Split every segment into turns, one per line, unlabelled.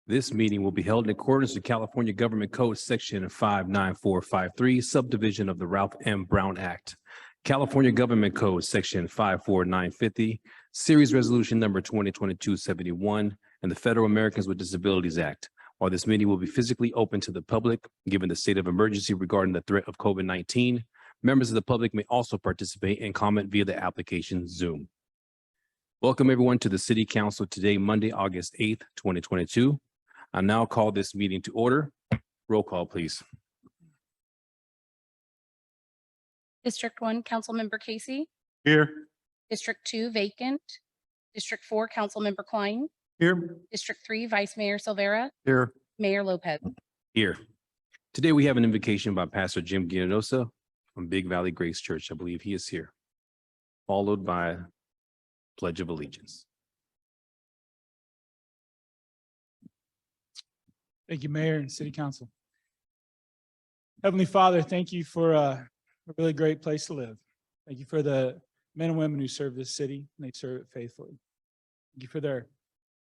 This meeting will be held in accordance with California Government Code Section 59453, subdivision of the Ralph M. Brown Act. California Government Code Section 54950, Series Resolution Number 2022-71, and the Federal Americans with Disabilities Act. While this meeting will be physically open to the public, given the state of emergency regarding the threat of COVID-19, members of the public may also participate and comment via the application Zoom. Welcome everyone to the City Council today, Monday, August 8th, 2022. I now call this meeting to order. Roll call, please.
District 1, Councilmember Casey.
Here.
District 2, vacant. District 4, Councilmember Klein.
Here.
District 3, Vice Mayor Silvera.
Here.
Mayor Lopez.
Here. Today we have an invocation by Pastor Jim Gianosa from Big Valley Grace Church. I believe he is here, followed by Pledge of Allegiance.
Thank you, Mayor and City Council. Heavenly Father, thank you for a really great place to live. Thank you for the men and women who serve this city, and they serve it faithfully. Thank you for their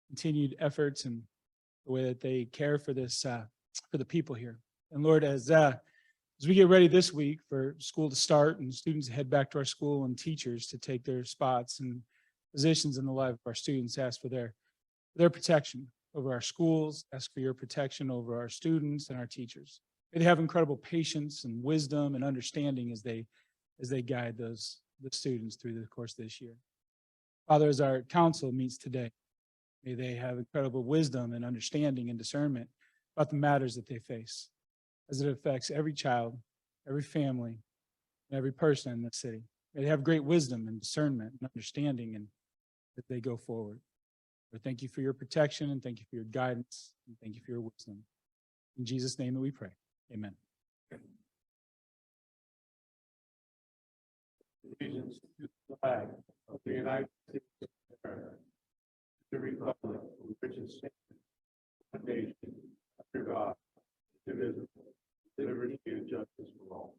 continued efforts and the way that they care for this, for the people here. And Lord, as we get ready this week for school to start and students to head back to our school and teachers to take their spots and positions in the life of our students, ask for their protection over our schools, ask for your protection over our students and our teachers. May they have incredible patience and wisdom and understanding as they guide the students through the course of this year. Father, as our council meets today, may they have incredible wisdom and understanding and discernment about the matters that they face as it affects every child, every family, and every person in this city. May they have great wisdom and discernment and understanding and as they go forward. Lord, thank you for your protection and thank you for your guidance and thank you for your wisdom. In Jesus' name that we pray. Amen.
Allegiance to the flag of the United States of America, the republic for which it stands, one nation, under God, indivisible, liberty and justice for all.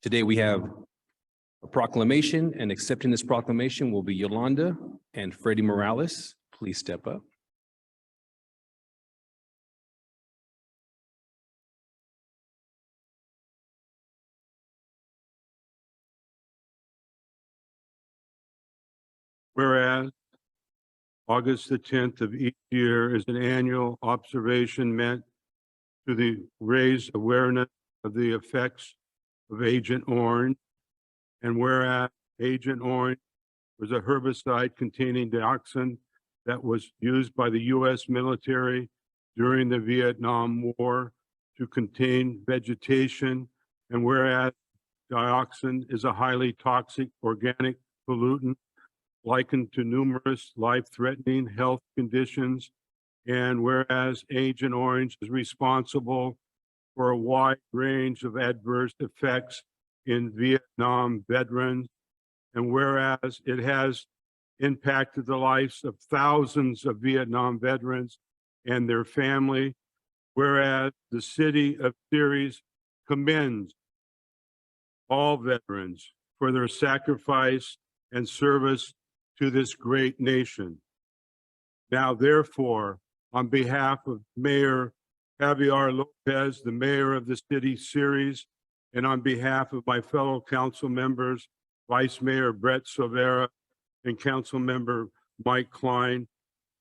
Today we have a proclamation, and accepting this proclamation will be Yolanda and Freddie Morales. Please step up.
Whereas August the 10th of each year is an annual observation meant to raise awareness of the effects of Agent Orange, and whereas Agent Orange was a herbicide containing dioxin that was used by the U.S. military during the Vietnam War to contain vegetation, and whereas dioxin is a highly toxic organic pollutant likened to numerous life-threatening health conditions, and whereas Agent Orange is responsible for a wide range of adverse effects in Vietnam veterans, and whereas it has impacted the lives of thousands of Vietnam veterans and their family, whereas the city of Ceres commends all veterans for their sacrifice and service to this great nation. Now, therefore, on behalf of Mayor Javier Lopez, the mayor of the city Ceres, and on behalf of my fellow council members, Vice Mayor Brett Silvera and Council Member Mike Klein,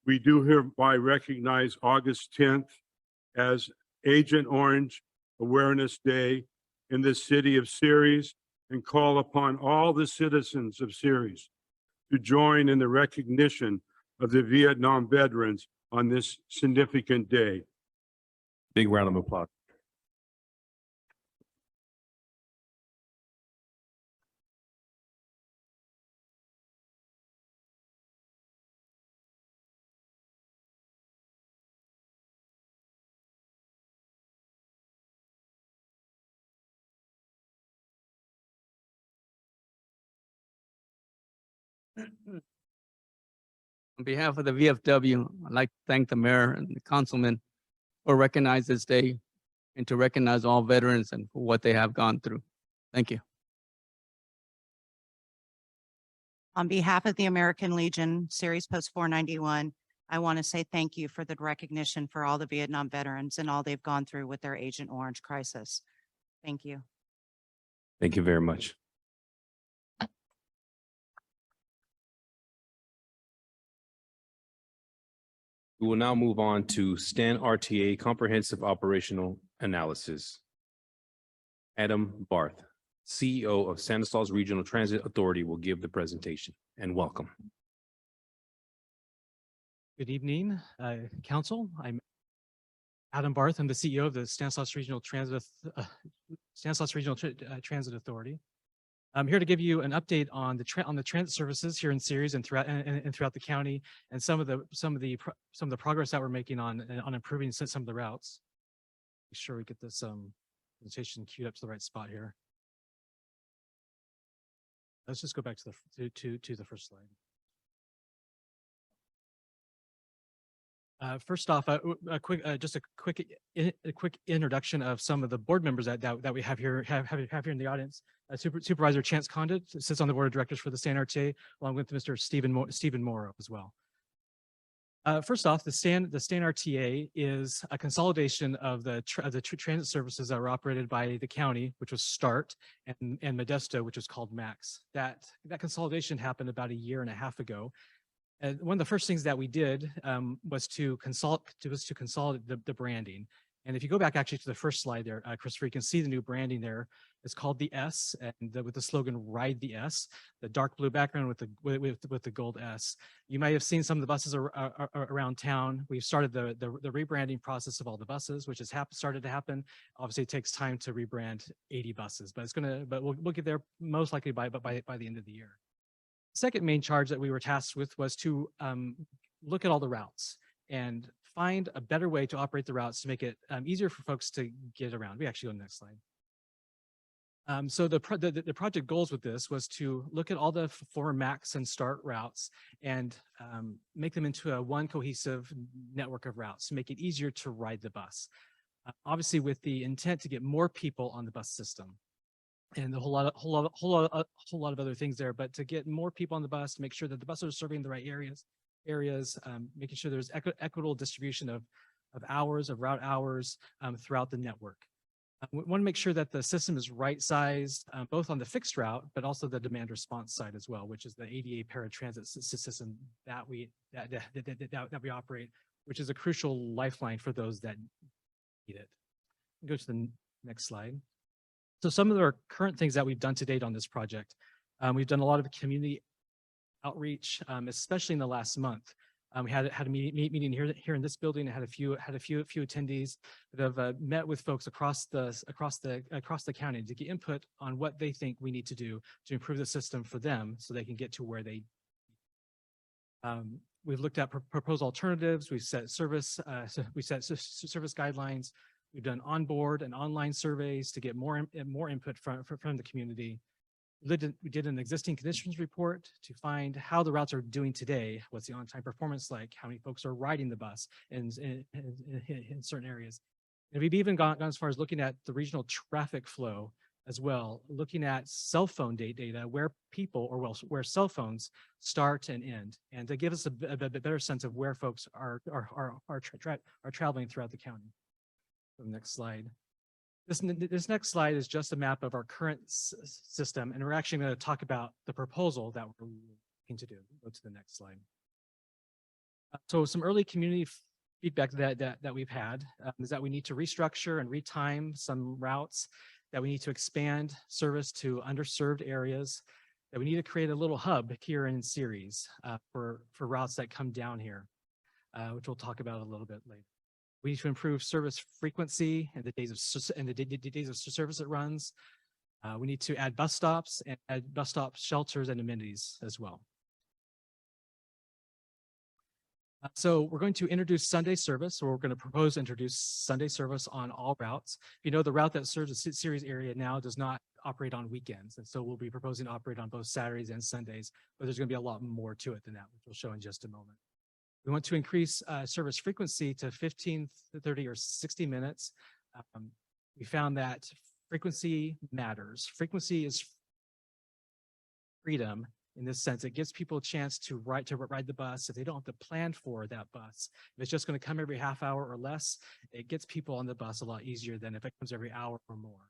we do hereby recognize August 10th as Agent Orange Awareness Day in the city of Ceres and call upon all the citizens of Ceres to join in the recognition of the Vietnam veterans on this significant day.
Big round of applause.
On behalf of the VFW, I'd like to thank the mayor and the councilman for recognizing this day and to recognize all veterans and for what they have gone through. Thank you.
On behalf of the American Legion Series Post 491, I want to say thank you for the recognition for all the Vietnam veterans and all they've gone through with their Agent Orange crisis. Thank you.
Thank you very much. We will now move on to STAN RTA Comprehensive Operational Analysis. Adam Barth, CEO of Stanislaus Regional Transit Authority, will give the presentation, and welcome.
Good evening, Council. I'm Adam Barth. I'm the CEO of the Stanislaus Regional Transit Authority. I'm here to give you an update on the transit services here in Ceres and throughout the county, and some of the progress that we're making on improving some of the routes. Make sure we get this presentation queued up to the right spot here. Let's just go back to the first slide. First off, just a quick introduction of some of the board members that we have here in the audience. Supervisor Chance Condit sits on the board of directors for the STAN RTA, along with Mr. Stephen Morrow as well. First off, the STAN RTA is a consolidation of the transit services that were operated by the county, which was START, and Modesto, which was called MAX. That consolidation happened about a year and a half ago. And one of the first things that we did was to consolidate the branding. And if you go back actually to the first slide there, Christopher, you can see the new branding there. It's called the S, and with the slogan "Ride the S," the dark blue background with the gold S. You might have seen some of the buses around town. We've started the rebranding process of all the buses, which has started to happen. Obviously, it takes time to rebrand 80 buses, but we'll get there most likely by the end of the year. Second main charge that we were tasked with was to look at all the routes and find a better way to operate the routes to make it easier for folks to get around. We actually go to the next slide. So the project goals with this was to look at all the former MAX and START routes and make them into a one cohesive network of routes to make it easier to ride the bus. Obviously, with the intent to get more people on the bus system. And a whole lot of other things there, but to get more people on the bus, to make sure that the buses are serving the right areas, making sure there's equitable distribution of route hours throughout the network. We want to make sure that the system is right-sized, both on the fixed route, but also the demand response side as well, which is the ADA paratransit system that we operate, which is a crucial lifeline for those that need it. Go to the next slide. So some of our current things that we've done to date on this project, we've done a lot of community outreach, especially in the last month. We had a meeting here in this building. And had a few attendees that have met with folks across the county to get input on what they think we need to do to improve the system for them, so they can get to where they. We've looked at proposed alternatives. We've set service guidelines. We've done onboard and online surveys to get more input from the community. We did an existing conditions report to find how the routes are doing today. What's the on-time performance like? How many folks are riding the bus in certain areas? And we've even gone as far as looking at the regional traffic flow as well, looking at cell phone data, where cell phones start and end, and to give us a better sense of where folks are traveling throughout the county. Next slide. This next slide is just a map of our current system, and we're actually going to talk about the proposal that we're looking to do. Go to the next slide. So some early community feedback that we've had is that we need to restructure and retime some routes, that we need to expand service to underserved areas, that we need to create a little hub here in Ceres for routes that come down here, which we'll talk about a little bit later. We need to improve service frequency and the days of service it runs. We need to add bus stops and add bus stop shelters and amenities as well. So we're going to introduce Sunday service, or we're going to propose to introduce Sunday service on all routes. You know, the route that serves the Ceres area now does not operate on weekends, and so we'll be proposing to operate on both Saturdays and Sundays, but there's going to be a lot more to it than that, which we'll show in just a moment. We want to increase service frequency to 15, 30, or 60 minutes. We found that frequency matters. Frequency is freedom, in this sense. It gives people a chance to ride the bus if they don't have to plan for that bus. If it's just going to come every half hour or less, it gets people on the bus a lot easier than if it comes every hour or more.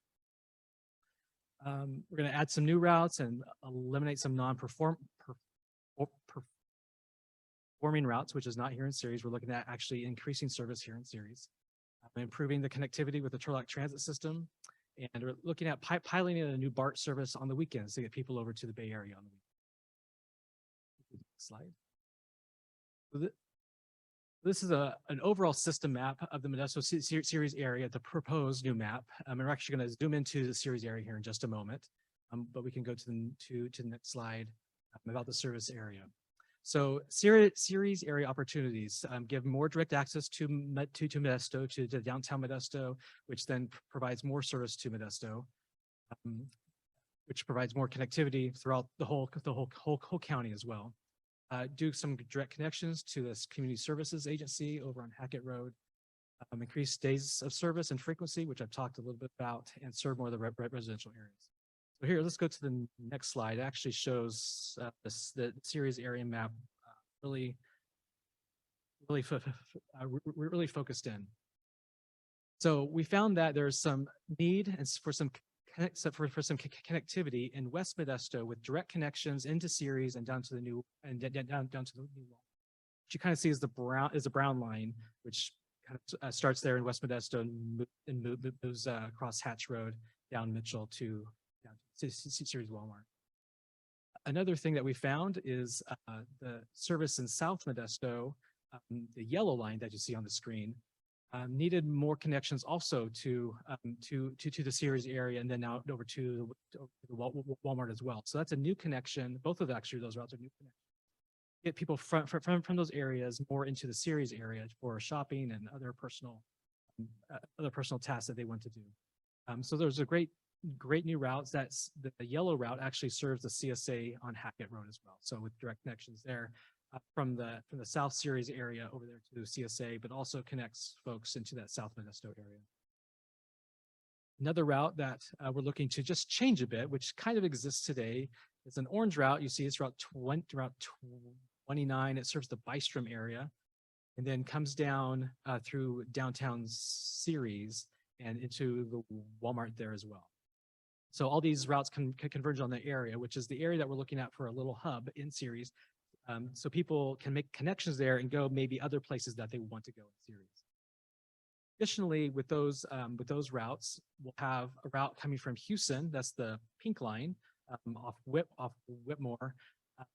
We're going to add some new routes and eliminate some non-performing routes, which is not here in Ceres. We're looking at actually increasing service here in Ceres, improving the connectivity with the Turlock Transit System, and we're looking at piloting a new BART service on the weekends to get people over to the Bay Area on the weekend. Slide. So this is an overall system map of the Modesto Ceres area, the proposed new map. And we're actually going to zoom into the Ceres area here in just a moment, but we can go to the next slide about the service area. So Ceres area opportunities give more direct access to Modesto, to downtown Modesto, which then provides more service to Modesto, which provides more connectivity throughout the whole county as well. Do some direct connections to this community services agency over on Hackett Road, increase days of service and frequency, which I've talked a little bit about, and serve more of the residential areas. So here, let's go to the next slide. It actually shows the Ceres area map really focused in. So we found that there's some need for some connectivity in West Modesto with direct connections into Ceres and down to the new down to the new wall. What you kind of see is the brown line, which kind of starts there in West Modesto and moves across Hatch Road down Mitchell to Ceres Walmart. Another thing that we found is the service in South Modesto, the yellow line that you see on the screen, needed more connections also to the Ceres area and then out over to the Walmart as well. So that's a new connection. Both of those routes are new connections. Get people from those areas more into the Ceres area for shopping and other personal tasks that they want to do. So there's a great new routes. That's the yellow route actually serves the CSA on Hackett Road as well. So with direct connections there from the South Ceres area over there to CSA, but also connects folks into that South Modesto area. Another route that we're looking to just change a bit, which kind of exists today, is an orange route. You see it's route 29. It serves the Bystrom area and then comes down through downtown Ceres and into the Walmart there as well. So all these routes can converge on the area, which is the area that we're looking at for a little hub in Ceres. So people can make connections there and go maybe other places that they want to go in Ceres. Additionally, with those routes, we'll have a route coming from Houston. That's the pink line off Whitmore.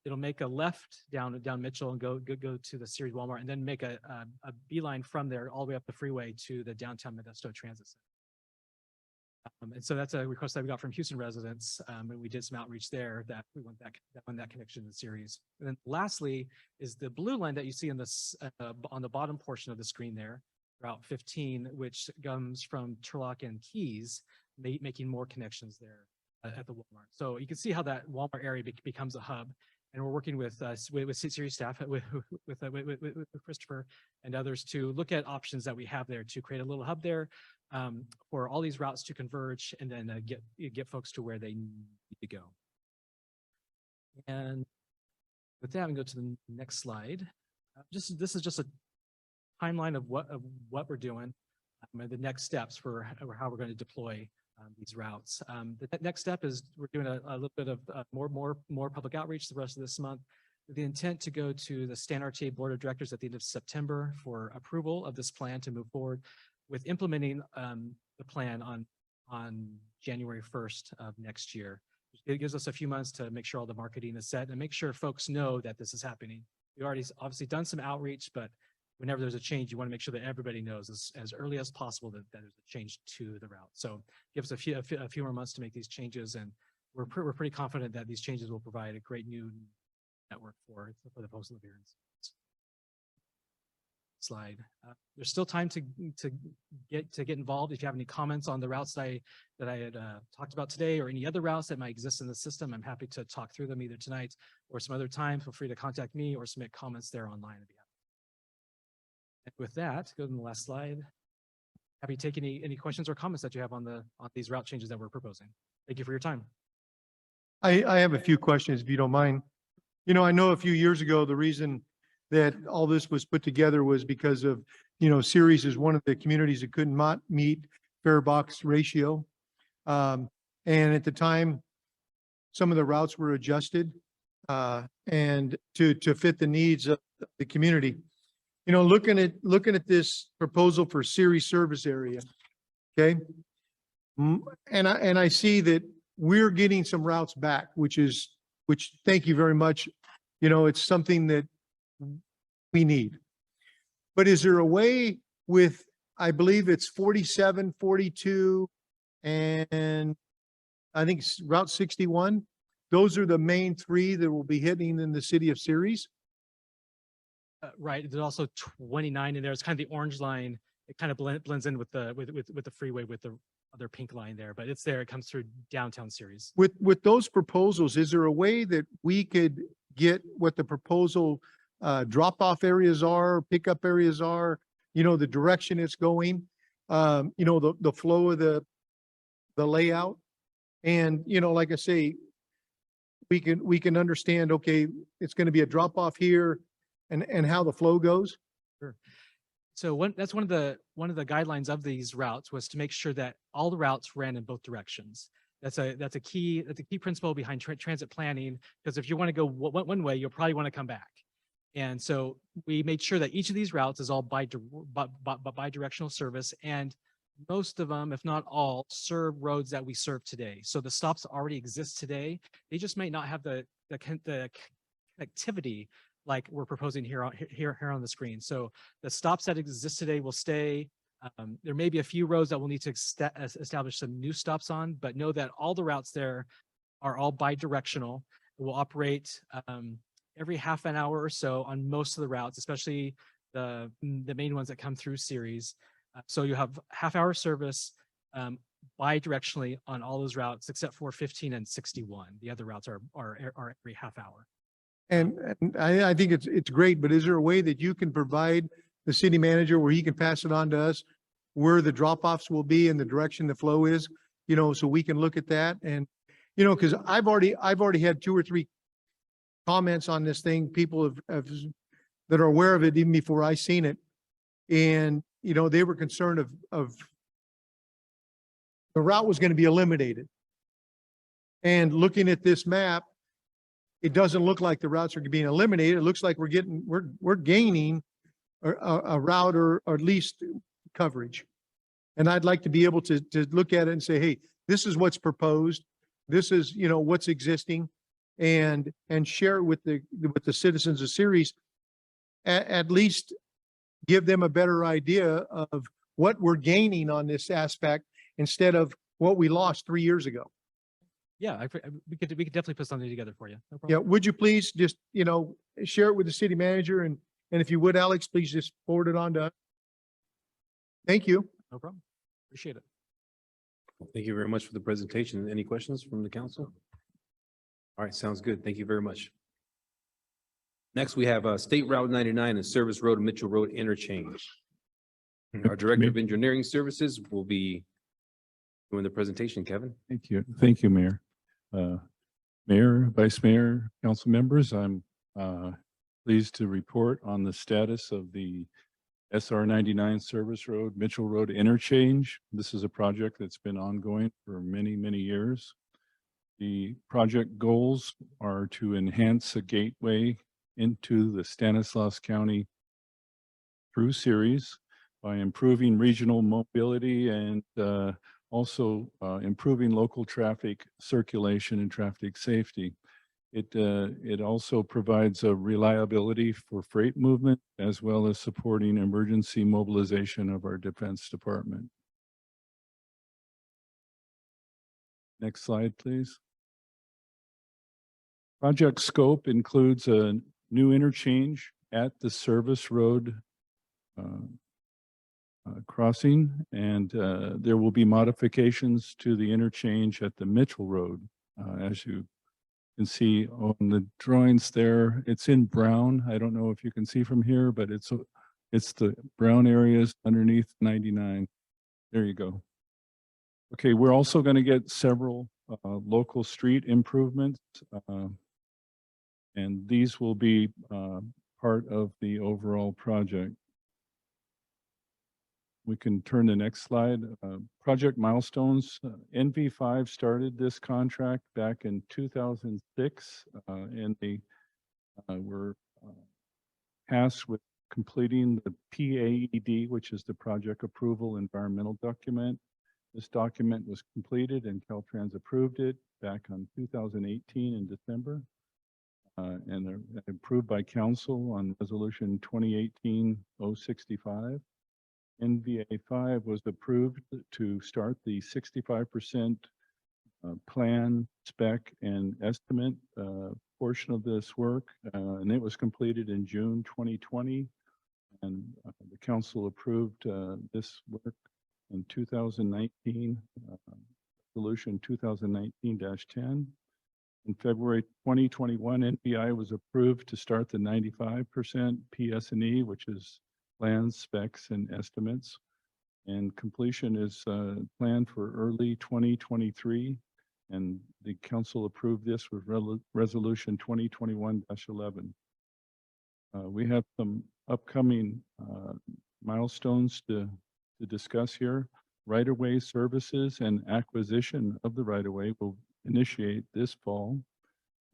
It'll make a left down Mitchell and go to the Ceres Walmart, and then make a beeline from there all the way up the freeway to the downtown Modesto Transit Center. And so that's a request that we got from Houston residents, and we did some outreach there that we want that connection in Ceres. And then lastly is the blue line that you see in this on the bottom portion of the screen there, Route 15, which comes from Turlock and Keys, making more connections there at the Walmart. So you can see how that Walmart area becomes a hub. And we're working with Ceres staff, with Christopher and others to look at options that we have there to create a little hub there for all these routes to converge and then get folks to where they need to go. And with that, we go to the next slide. This is just a timeline of what we're doing and the next steps for how we're going to deploy these routes. The next step is we're doing a little bit of more public outreach the rest of this month with the intent to go to the Stan RTA Board of Directors at the end of September for approval of this plan to move forward with implementing the plan on January 1st of next year. It gives us a few months to make sure all the marketing is set and make sure folks know that this is happening. We've already obviously done some outreach, but whenever there's a change, you want to make sure that everybody knows as early as possible that there's a change to the route. So give us a few more months to make these changes, and we're pretty confident that these changes will provide a great new network for the postal appearance. Slide. There's still time to get involved. If you have any comments on the routes that I had talked about today, or any other routes that might exist in the system, I'm happy to talk through them either tonight or some other time. Feel free to contact me or submit comments there online. And with that, go to the last slide. Happy to take any questions or comments that you have on these route changes that we're proposing. Thank you for your time.
I have a few questions, if you don't mind. You know, I know a few years ago, the reason that all this was put together was because of, you know, Ceres is one of the communities that could not meet fare box ratio. And at the time, some of the routes were adjusted and to fit the needs of the community. You know, looking at this proposal for Ceres service area, okay? And I see that we're getting some routes back, which thank you very much. You know, it's something that we need. But is there a way with, I believe it's 47, 42, and I think Route 61? Those are the main three that will be hitting in the city of Ceres.
Right, there's also 29 in there. It's kind of the orange line. It kind of blends in with the freeway with the other pink line there, but it's there. It comes through downtown Ceres.
With those proposals, is there a way that we could get what the proposal drop-off areas are, pickup areas are, you know, the direction it's going, you know, the flow of the layout? And, you know, like I say, we can understand, okay, it's going to be a drop-off here and how the flow goes.
Sure. So that's one of the guidelines of these routes was to make sure that all the routes ran in both directions. That's a key principle behind transit planning, because if you want to go one way, you'll probably want to come back. And so we made sure that each of these routes is all bi-directional service, and most of them, if not all, serve roads that we serve today. So the stops already exist today. They just might not have the connectivity like we're proposing here on the screen. So the stops that exist today will stay. There may be a few roads that we'll need to establish some new stops on, but know that all the routes there are all bi-directional. It will operate every half an hour or so on most of the routes, especially the main ones that come through Ceres. So you have half-hour service bi-directionally on all those routes except for 15 and 61. The other routes are every half hour.
And I think it's great, but is there a way that you can provide the city manager where he can pass it on to us, where the drop-offs will be and the direction the flow is, you know, so we can look at that? And, you know, because I've already had 2 or 3 comments on this thing. People have that are aware of it even before I seen it. And, you know, they were concerned of the route was going to be eliminated. And looking at this map, it doesn't look like the routes are being eliminated. It looks like we're gaining a route or at least coverage. And I'd like to be able to look at it and say, hey, this is what's proposed. This is, you know, what's existing, and share it with the citizens of Ceres. At least give them a better idea of what we're gaining on this aspect instead of what we lost 3 years ago.
Yeah, we could definitely put something together for you. No problem.
Yeah, would you please just, you know, share it with the city manager, and if you would, Alex, please just forward it on to us. Thank you.
No problem. Appreciate it.
Thank you very much for the presentation. Any questions from the council? All right, sounds good. Thank you very much. Next, we have State Route 99 and Service Road, Mitchell Road interchange. Our Director of Engineering Services will be doing the presentation, Kevin.
Thank you. Thank you, Mayor. Mayor, Vice Mayor, council members, I'm pleased to report on the status of the SR 99 Service Road, Mitchell Road interchange. This is a project that's been ongoing for many, many years. The project goals are to enhance a gateway into the Stanislaus County through Ceres by improving regional mobility and also improving local traffic circulation and traffic safety. It also provides a reliability for freight movement as well as supporting emergency mobilization of our Defense Department. Next slide, please. Project scope includes a new interchange at the Service Road crossing, and there will be modifications to the interchange at the Mitchell Road. As you can see on the drawings there, it's in brown. I don't know if you can see from here, but it's the brown areas underneath 99. There you go. Okay, we're also going to get several local street improvements And these will be part of the overall project. We can turn the next slide. Project milestones. NV5 started this contract back in 2006, and they were tasked with completing the PAED, which is the project approval environmental document. This document was completed and Caltrans approved it back on 2018 in December. And they're approved by council on resolution 2018-065. NVA 5 was approved to start the 65% plan, spec, and estimate portion of this work, and it was completed in June 2020. And the council approved this work in 2019, resolution 2019-10. In February 2021, NPI was approved to start the 95% PS&E, which is plans, specs, and estimates. And completion is planned for early 2023. And the council approved this with resolution 2021-11. We have some upcoming milestones to discuss here. Right-of-way services and acquisition of the right-of-way will initiate this fall.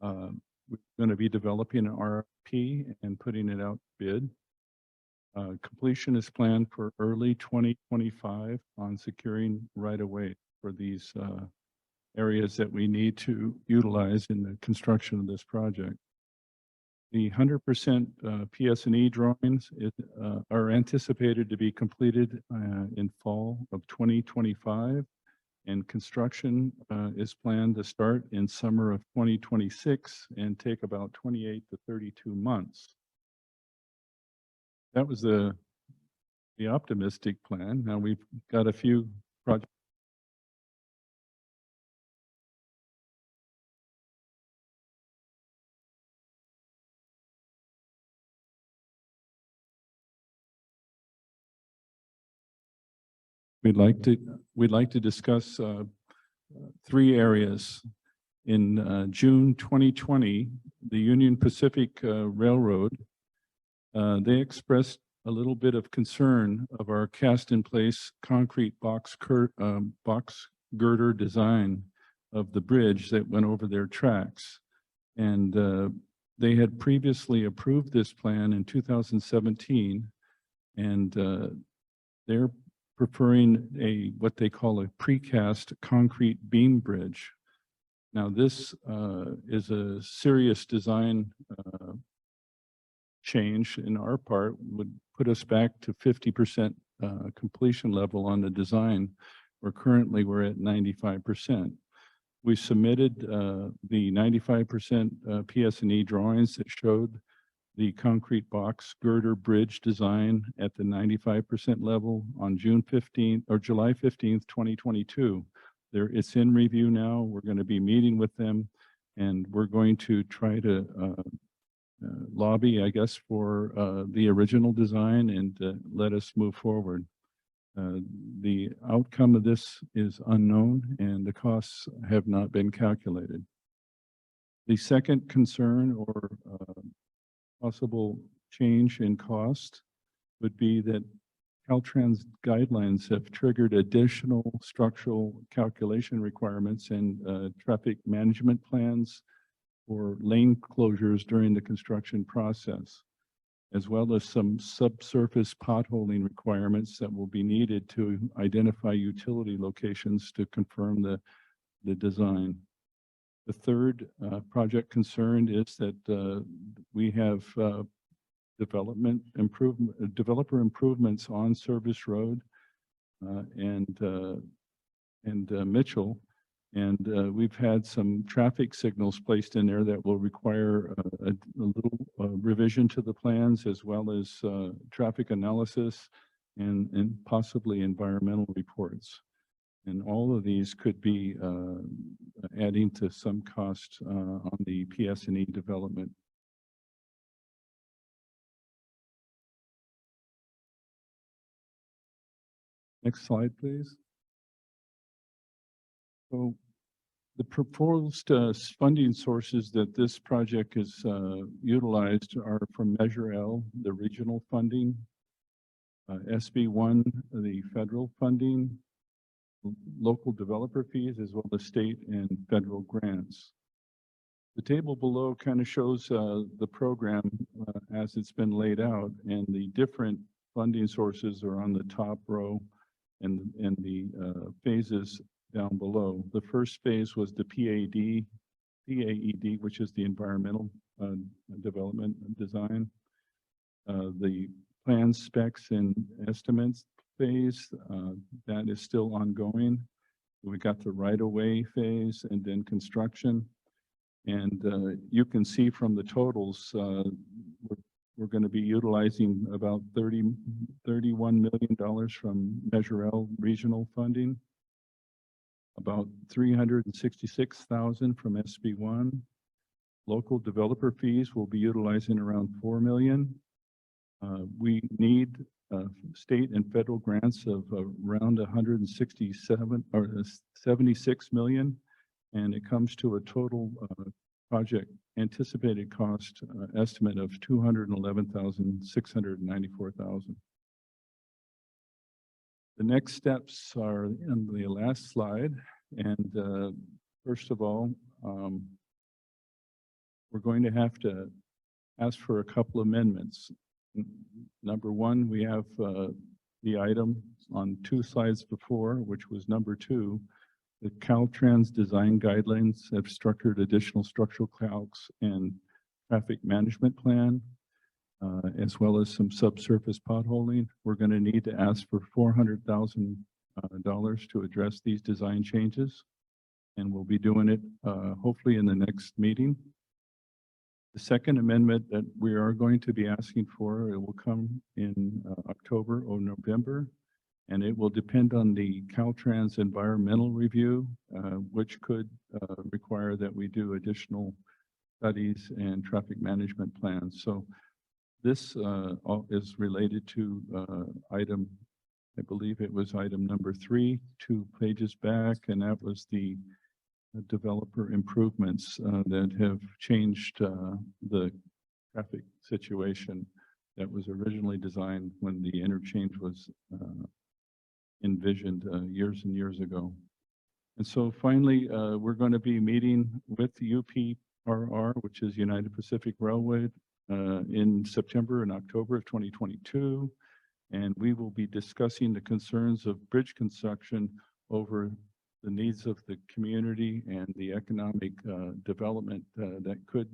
We're going to be developing an RFP and putting it out to bid. Completion is planned for early 2025 on securing right-of-way for these areas that we need to utilize in the construction of this project. The 100% PS&E drawings are anticipated to be completed in fall of 2025, and construction is planned to start in summer of 2026 and take about 28 to 32 months. That was the optimistic plan. Now we've got a few projects. We'd like to discuss three areas. In June 2020, the Union Pacific Railroad, they expressed a little bit of concern of our cast-in-place concrete box girder design of the bridge that went over their tracks. And they had previously approved this plan in 2017, and they're preferring what they call a precast concrete beam bridge. Now this is a serious design change in our part, would put us back to 50% completion level on the design, where currently we're at 95%. We submitted the 95% PS&E drawings that showed the concrete box girder bridge design at the 95% level on June 15th or July 15th, 2022. It's in review now. We're going to be meeting with them, and we're going to try to lobby, I guess, for the original design and let us move forward. The outcome of this is unknown, and the costs have not been calculated. The second concern or possible change in cost would be that Caltrans guidelines have triggered additional structural calculation requirements and traffic management plans for lane closures during the construction process, as well as some subsurface potholing requirements that will be needed to identify utility locations to confirm the design. The third project concern is that we have developer improvements on Service Road and Mitchell, and we've had some traffic signals placed in there that will require a little revision to the plans, as well as traffic analysis and possibly environmental reports. And all of these could be adding to some cost on the PS&E development. Next slide, please. So The proposed funding sources that this project is utilized are from Measure L, the regional funding, SB1, the federal funding, local developer fees, as well as state and federal grants. The table below kind of shows the program as it's been laid out, and the different funding sources are on the top row and the phases down below. The first phase was the PAED, which is the environmental development and design. The plan specs and estimates phase, that is still ongoing. We got the right-of-way phase and then construction. And you can see from the totals, we're going to be utilizing about $31 million from Measure L regional funding, about 366,000 from SB1. Local developer fees will be utilizing around 4 million. We need state and federal grants of around 167 or 76 million. And it comes to a total project anticipated cost estimate of 211,694,000. The next steps are in the last slide. And first of all, we're going to have to ask for a couple amendments. Number one, we have the item on 2 slides before, which was number 2. The Caltrans design guidelines have structured additional structural calcs and traffic management plan, as well as some subsurface potholing. We're going to need to ask for $400,000 to address these design changes, and we'll be doing it hopefully in the next meeting. The second amendment that we are going to be asking for, it will come in October or November. And it will depend on the Caltrans environmental review, which could require that we do additional studies and traffic management plans. So this is related to item, I believe it was item number 3, 2 pages back, and that was the developer improvements that have changed the traffic situation that was originally designed when the interchange was envisioned years and years ago. And so finally, we're going to be meeting with the UPRR, which is United Pacific Railway, in September and October of 2022. And we will be discussing the concerns of bridge construction over the needs of the community and the economic development that could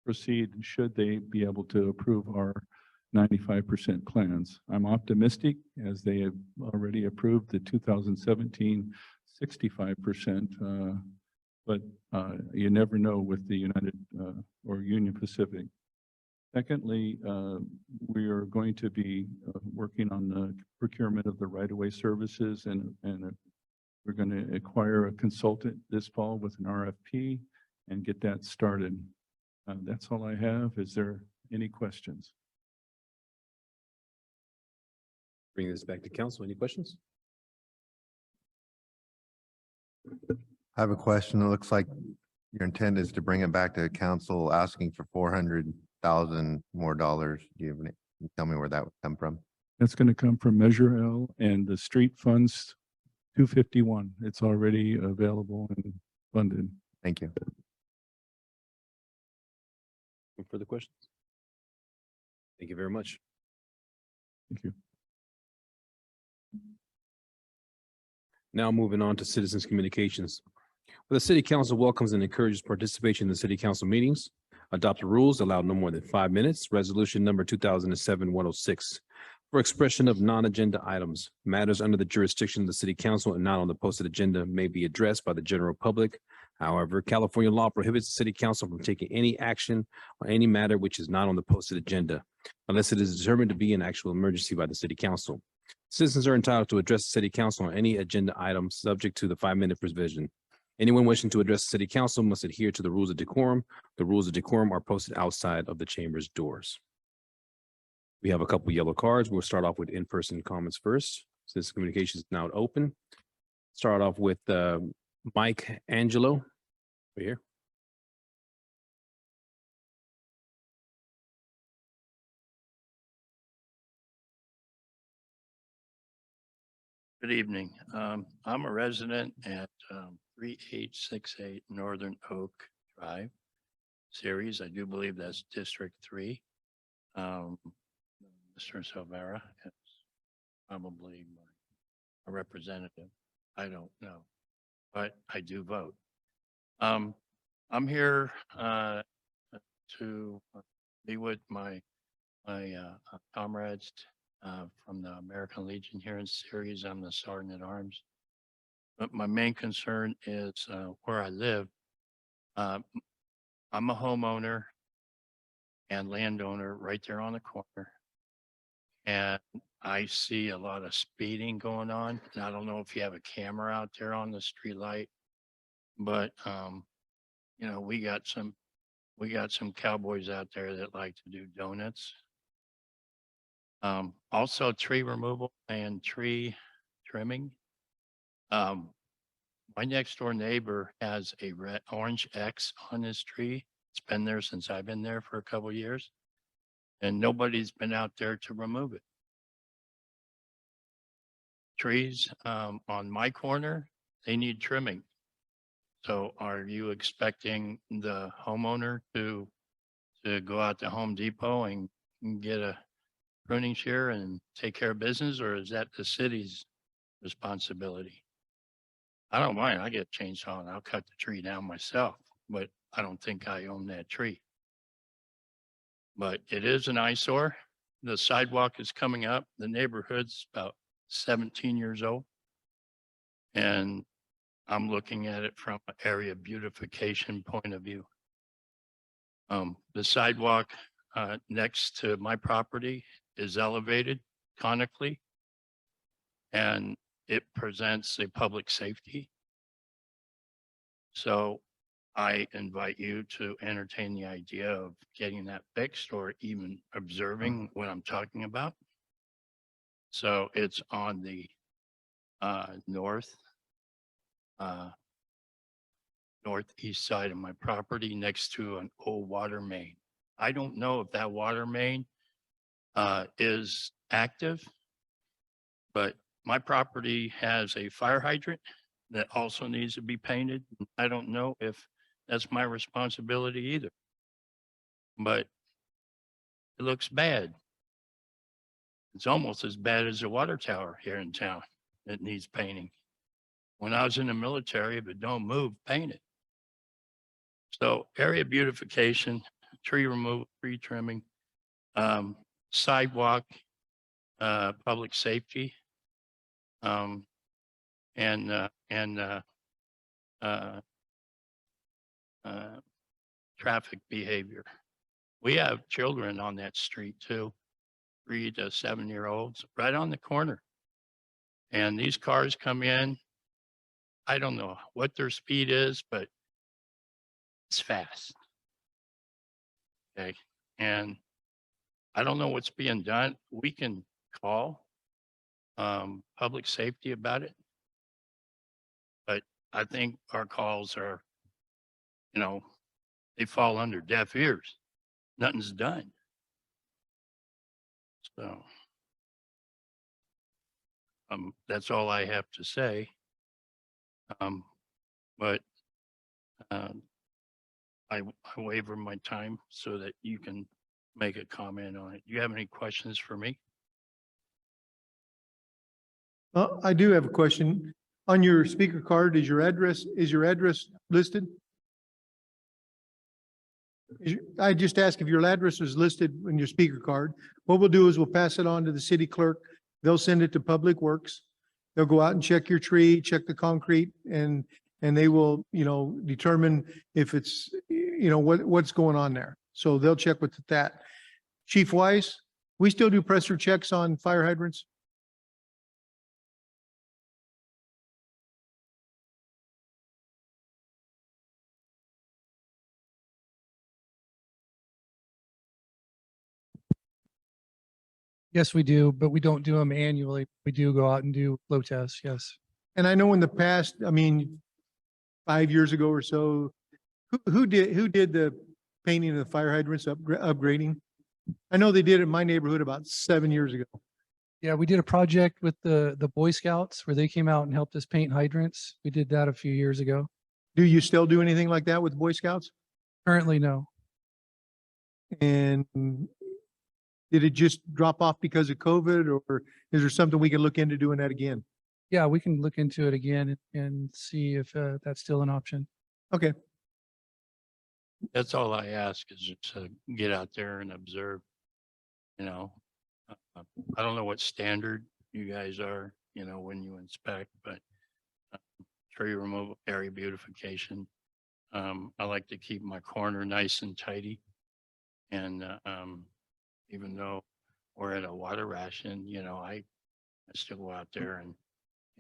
proceed should they be able to approve our 95% plans. I'm optimistic as they have already approved the 2017 65%, but you never know with the United or Union Pacific. Secondly, we are going to be working on the procurement of the right-of-way services, and we're going to acquire a consultant this fall with an RFP and get that started. That's all I have. Is there any questions?
Bring this back to council. Any questions?
I have a question. It looks like your intent is to bring it back to council asking for 400,000 more dollars. Do you have any, can you tell me where that would come from?
That's going to come from Measure L and the street funds 251. It's already available and funded.
Thank you.
Any further questions? Thank you very much.
Thank you.
Now moving on to citizens communications. Well, the city council welcomes and encourages participation in the city council meetings. Adopt the rules, allow no more than 5 minutes. Resolution number 2007-106. For expression of non-agenda items, matters under the jurisdiction of the city council and not on the posted agenda may be addressed by the general public. However, California law prohibits the city council from taking any action on any matter which is not on the posted agenda, unless it is determined to be an actual emergency by the city council. Citizens are entitled to address the city council on any agenda item subject to the 5-minute provision. Anyone wishing to address the city council must adhere to the rules of decorum. The rules of decorum are posted outside of the chamber's doors. We have a couple yellow cards. We'll start off with in-person comments first. Citizen communication is now open. Start off with Mike Angelo. Over here.
Good evening. I'm a resident at 3868 Northern Oak Drive series. I do believe that's District 3. Mr. Silvera is probably a representative. I don't know, but I do vote. I'm here to be with my comrades from the American Legion here in series. I'm the Sergeant at Arms. But my main concern is where I live. I'm a homeowner and landowner right there on the corner. And I see a lot of speeding going on. And I don't know if you have a camera out there on the street light, but you know, we got some cowboys out there that like to do donuts. Also tree removal and tree trimming. My next door neighbor has a orange X on his tree. It's been there since I've been there for a couple of years. And nobody's been out there to remove it. Trees on my corner, they need trimming. So are you expecting the homeowner to go out to Home Depot and get a pruning shear and take care of business, or is that the city's responsibility? I don't mind. I get a chainsaw and I'll cut the tree down myself, but I don't think I own that tree. But it is an eyesore. The sidewalk is coming up. The neighborhood's about 17 years old. And I'm looking at it from an area beautification point of view. The sidewalk next to my property is elevated conically, and it presents a public safety. So I invite you to entertain the idea of getting that fixed or even observing what I'm talking about. So it's on the northeast side of my property next to an old water main. I don't know if that water main is active, but my property has a fire hydrant that also needs to be painted. I don't know if that's my responsibility either, but it looks bad. It's almost as bad as the water tower here in town that needs painting. When I was in the military, if it don't move, paint it. So area beautification, tree removal, tree trimming, sidewalk, public safety, traffic behavior. We have children on that street too, 3 to 7-year-olds, right on the corner. And these cars come in. I don't know what their speed is, but it's fast. Okay. And I don't know what's being done. We can call public safety about it. But I think our calls are, you know, they fall under deaf ears. Nothing's done. So that's all I have to say. But I waiver my time so that you can make a comment on it. Do you have any questions for me?
I do have a question. On your speaker card, is your address listed? I just asked if your address was listed in your speaker card. What we'll do is we'll pass it on to the city clerk. They'll send it to Public Works. They'll go out and check your tree, check the concrete, and they will, you know, determine if it's, you know, what's going on there. So they'll check with that. Chief Wise, we still do pressure checks on fire hydrants?
Yes, we do, but we don't do them annually. We do go out and do flow tests, yes.
And I know in the past, I mean, 5 years ago or so. Who did the painting of the fire hydrants upgrading? I know they did it in my neighborhood about 7 years ago.
Yeah, we did a project with the Boy Scouts where they came out and helped us paint hydrants. We did that a few years ago.
Do you still do anything like that with Boy Scouts?
Currently, no.
And did it just drop off because of COVID, or is there something we can look into doing that again?
Yeah, we can look into it again and see if that's still an option.
Okay,
That's all I ask is to get out there and observe, I don't know what standard you guys are, when you inspect, but tree removal, area beautification. I like to keep my corner nice and tidy. And even though we're at a water ration, I still go out there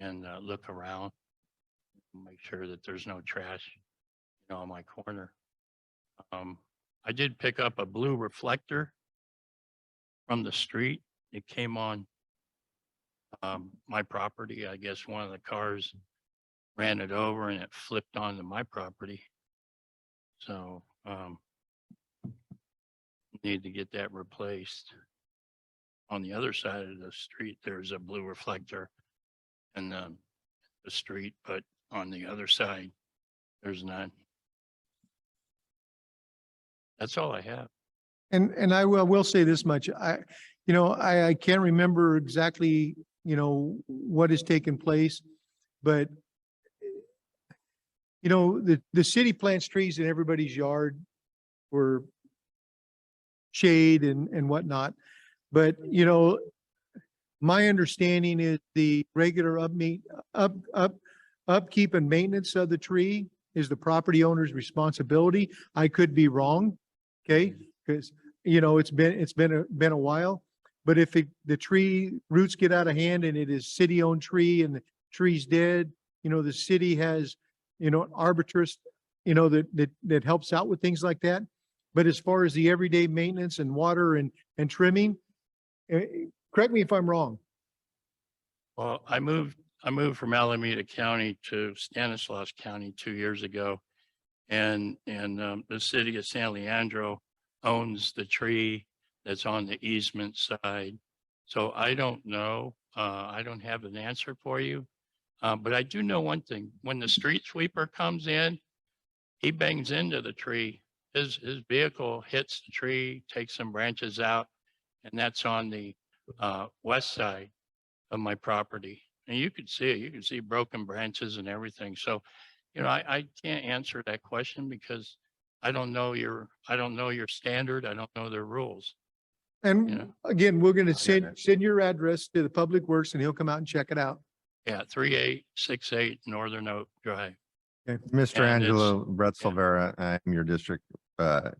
and look around, make sure that there's no trash, on my corner. I did pick up a blue reflector from the street. It came on my property. I guess one of the cars ran it over and it flipped onto my property. So need to get that replaced. On the other side of the street, there's a blue reflector in the street, but on the other side, there's none. That's all I have.
and I will say this much, I can't remember exactly, what has taken place, but the city plants trees in everybody's yard for shade and whatnot. But, my understanding is the regular upkeep and maintenance of the tree is the property owner's responsibility. I could be wrong. Okay, because, it's been a while. But if the tree roots get out of hand and it is city-owned tree and the tree's dead, the city has, an arbitrist, that helps out with things like that. But as far as the everyday maintenance and water and trimming, correct me if I'm wrong.
Well, I moved from Alameda County to Stanislaus County 2 years ago. And the city of San Leandro owns the tree that's on the easement side. So I don't know. I don't have an answer for you. But I do know one thing. When the street sweeper comes in, he bangs into the tree. His vehicle hits the tree, takes some branches out, and that's on the west side of my property. And you could see it. You can see broken branches and everything. So, I can't answer that question because I don't know your standard. I don't know their rules.
And again, we're going to send your address to the Public Works and he'll come out and check it out.
Yeah, 3868 Northern Oak Drive.
Mr.
And it's-
Angelo Brett
yeah.
Silvera, I'm your district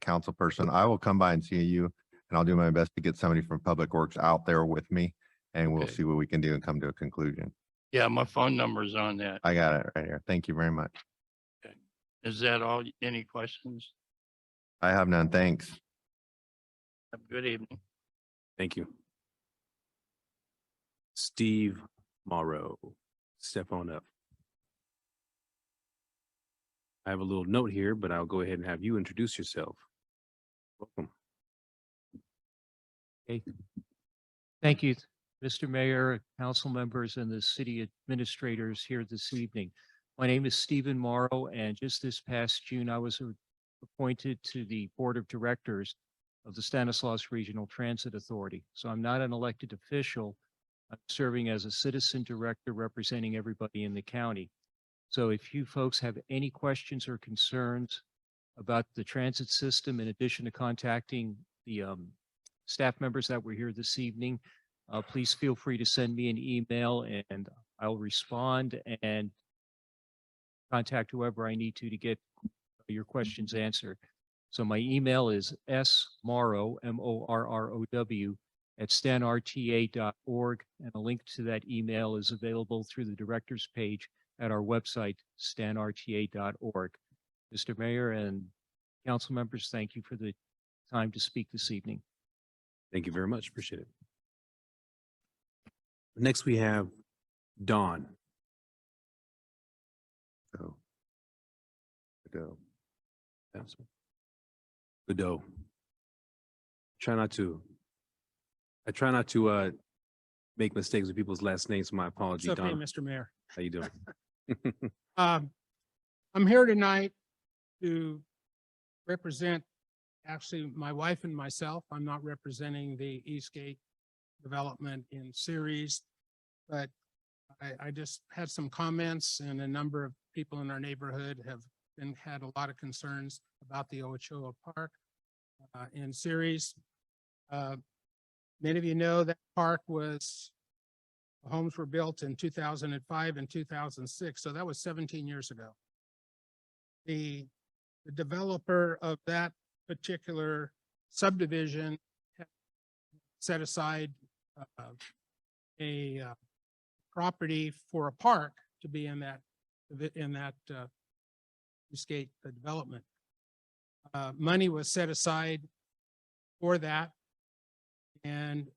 council person. I will come by and see you and I'll do my best to get somebody from Public Works out there with me and we'll
Okay.
see what we can do and come to a conclusion.
Yeah, my phone number's on that.
I got it right here. Thank you very much.
Is that all? Any questions?
I have none. Thanks.
Have a good evening.
Thank you. Steve Morrow, step on up. I have a little note here, but I'll go ahead and have you introduce yourself. Welcome. Hey,
Thank you, Mr. Mayor, council members, and the city administrators here this evening. My name is Stephen Morrow, and just this past June, I was appointed to the Board of Directors of the Stanislaus Regional Transit Authority. So I'm not an elected official. I'm serving as a citizen director representing everybody in the county. So if you folks have any questions or concerns about the transit system, in addition to contacting the staff members that were here this evening, please feel free to send me an email and I'll respond and contact whoever I need to get your questions answered. So my email is smorrow, MORROW, @stanrta.org, and a link to that email is available through the director's page at our website, stanrta.org. Mr. Mayor and council members, thank you for the time to speak this evening.
thank you very much. Appreciate it. Next, we have Dawn. So
Go.
Godot. Try not to. I try not to make mistakes with people's last names. My apology,
It's okay,
Donna.
Mr. Mayor.
How you doing?
I'm here tonight to represent actually my wife and myself. I'm not representing the Eastgate development in Ceres, but I just had some comments, and a number of people in our neighborhood have had a lot of concerns about the Ochoa Park in Ceres. Many of you know that park was, the homes were built in 2005 and 2006, so that was 17 years ago. The developer of that particular subdivision had set aside a property for a park to be in that Eastgate development. Money was set aside for that, and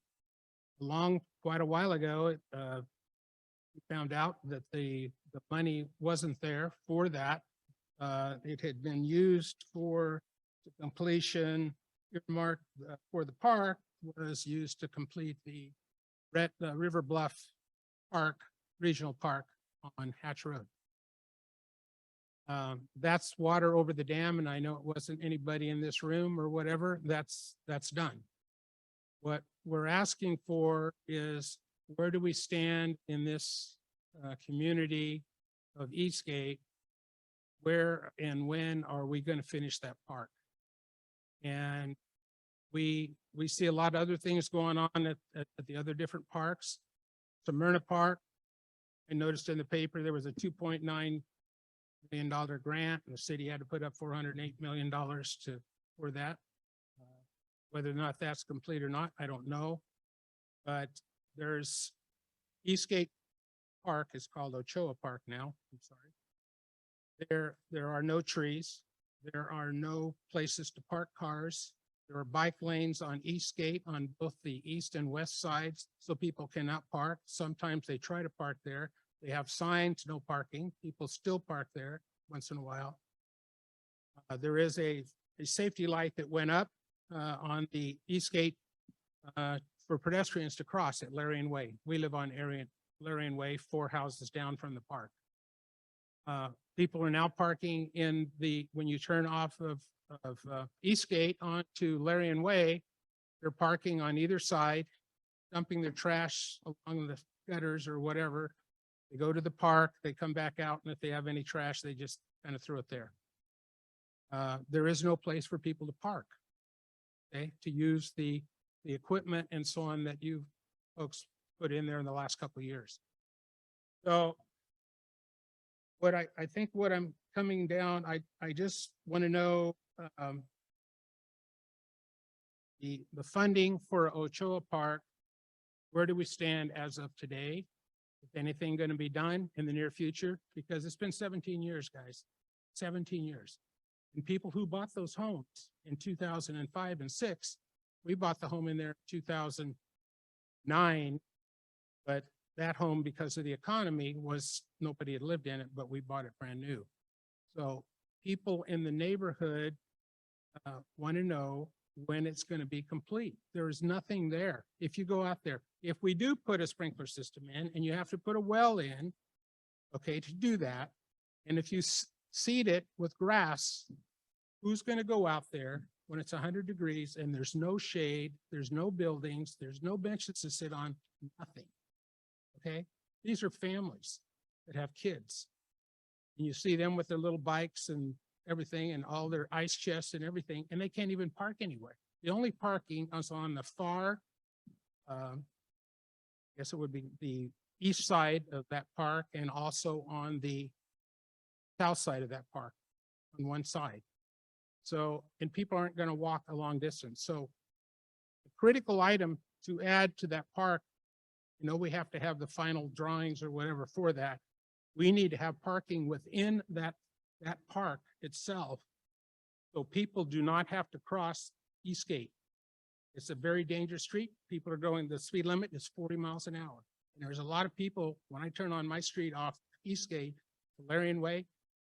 quite a while ago, we found out that the money wasn't there for that. It had been used for the completion, earmarked for the park, was used to complete the River Bluff Park, Regional Park on Hatch Road. That's water over the dam, and I know it wasn't anybody in this room or whatever. That's done. What we're asking for is, where do we stand in this community of Eastgate? Where and when are we going to finish that park? And we see a lot of other things going on at the other different parks. Smyrna Park, I noticed in the paper there was a $2.9 million grant, and the city had to put up $408 million for that. Whether or not that's complete or not, I don't know. But there's Eastgate Park is called Ochoa Park now. I'm sorry. There are no trees. There are no places to park cars. There are bike lanes on Eastgate on both the east and west sides, so people cannot park. Sometimes they try to park there. They have signs, no parking. People still park there once in a while. There is a safety light that went up on the Eastgate for pedestrians to cross at Larian Way. We live on Larian Way, 4 houses down from the park. People are now parking when you turn off of Eastgate onto Larian Way, they're parking on either side, dumping their trash along the gutters or whatever. They go to the park, they come back out, and if they have any trash, they just kind of throw it there. There is no place for people to park, okay, to use the equipment and so on that you folks put in there in the last couple of years. So what I think what I'm coming down, I just want to know the funding for Ochoa Park. Where do we stand as of today? Is anything going to be done in the near future? Because it's been 17 years, guys, 17 years. And people who bought those homes in 2005 and 6, we bought the home in there in 2009, but that home, because of the economy, nobody had lived in it, but we bought it brand new. So people in the neighborhood want to know when it's going to be complete. There is nothing there. If you go out there, if we do put a sprinkler system in and you have to put a well in, okay, to do that, and if you seed it with grass, who's going to go out there when it's 100 degrees and there's no shade, there's no buildings, there's no benches to sit on, nothing? Okay, these are families that have kids, and you see them with their little bikes and everything and all their ice chests and everything, and they can't even park anywhere. The only parking is on the far, I guess it would be the east side of that park, and also on the south side of that park on one side. So, and people aren't going to walk a long distance. So the critical item to add to that park, you know, we have to have the final drawings or whatever for that. We need to have parking within that park itself, so people do not have to cross Eastgate. It's a very dangerous street. People are going, the speed limit is 40 miles an hour. And there's a lot of people, when I turn on my street off Eastgate to Larian Way,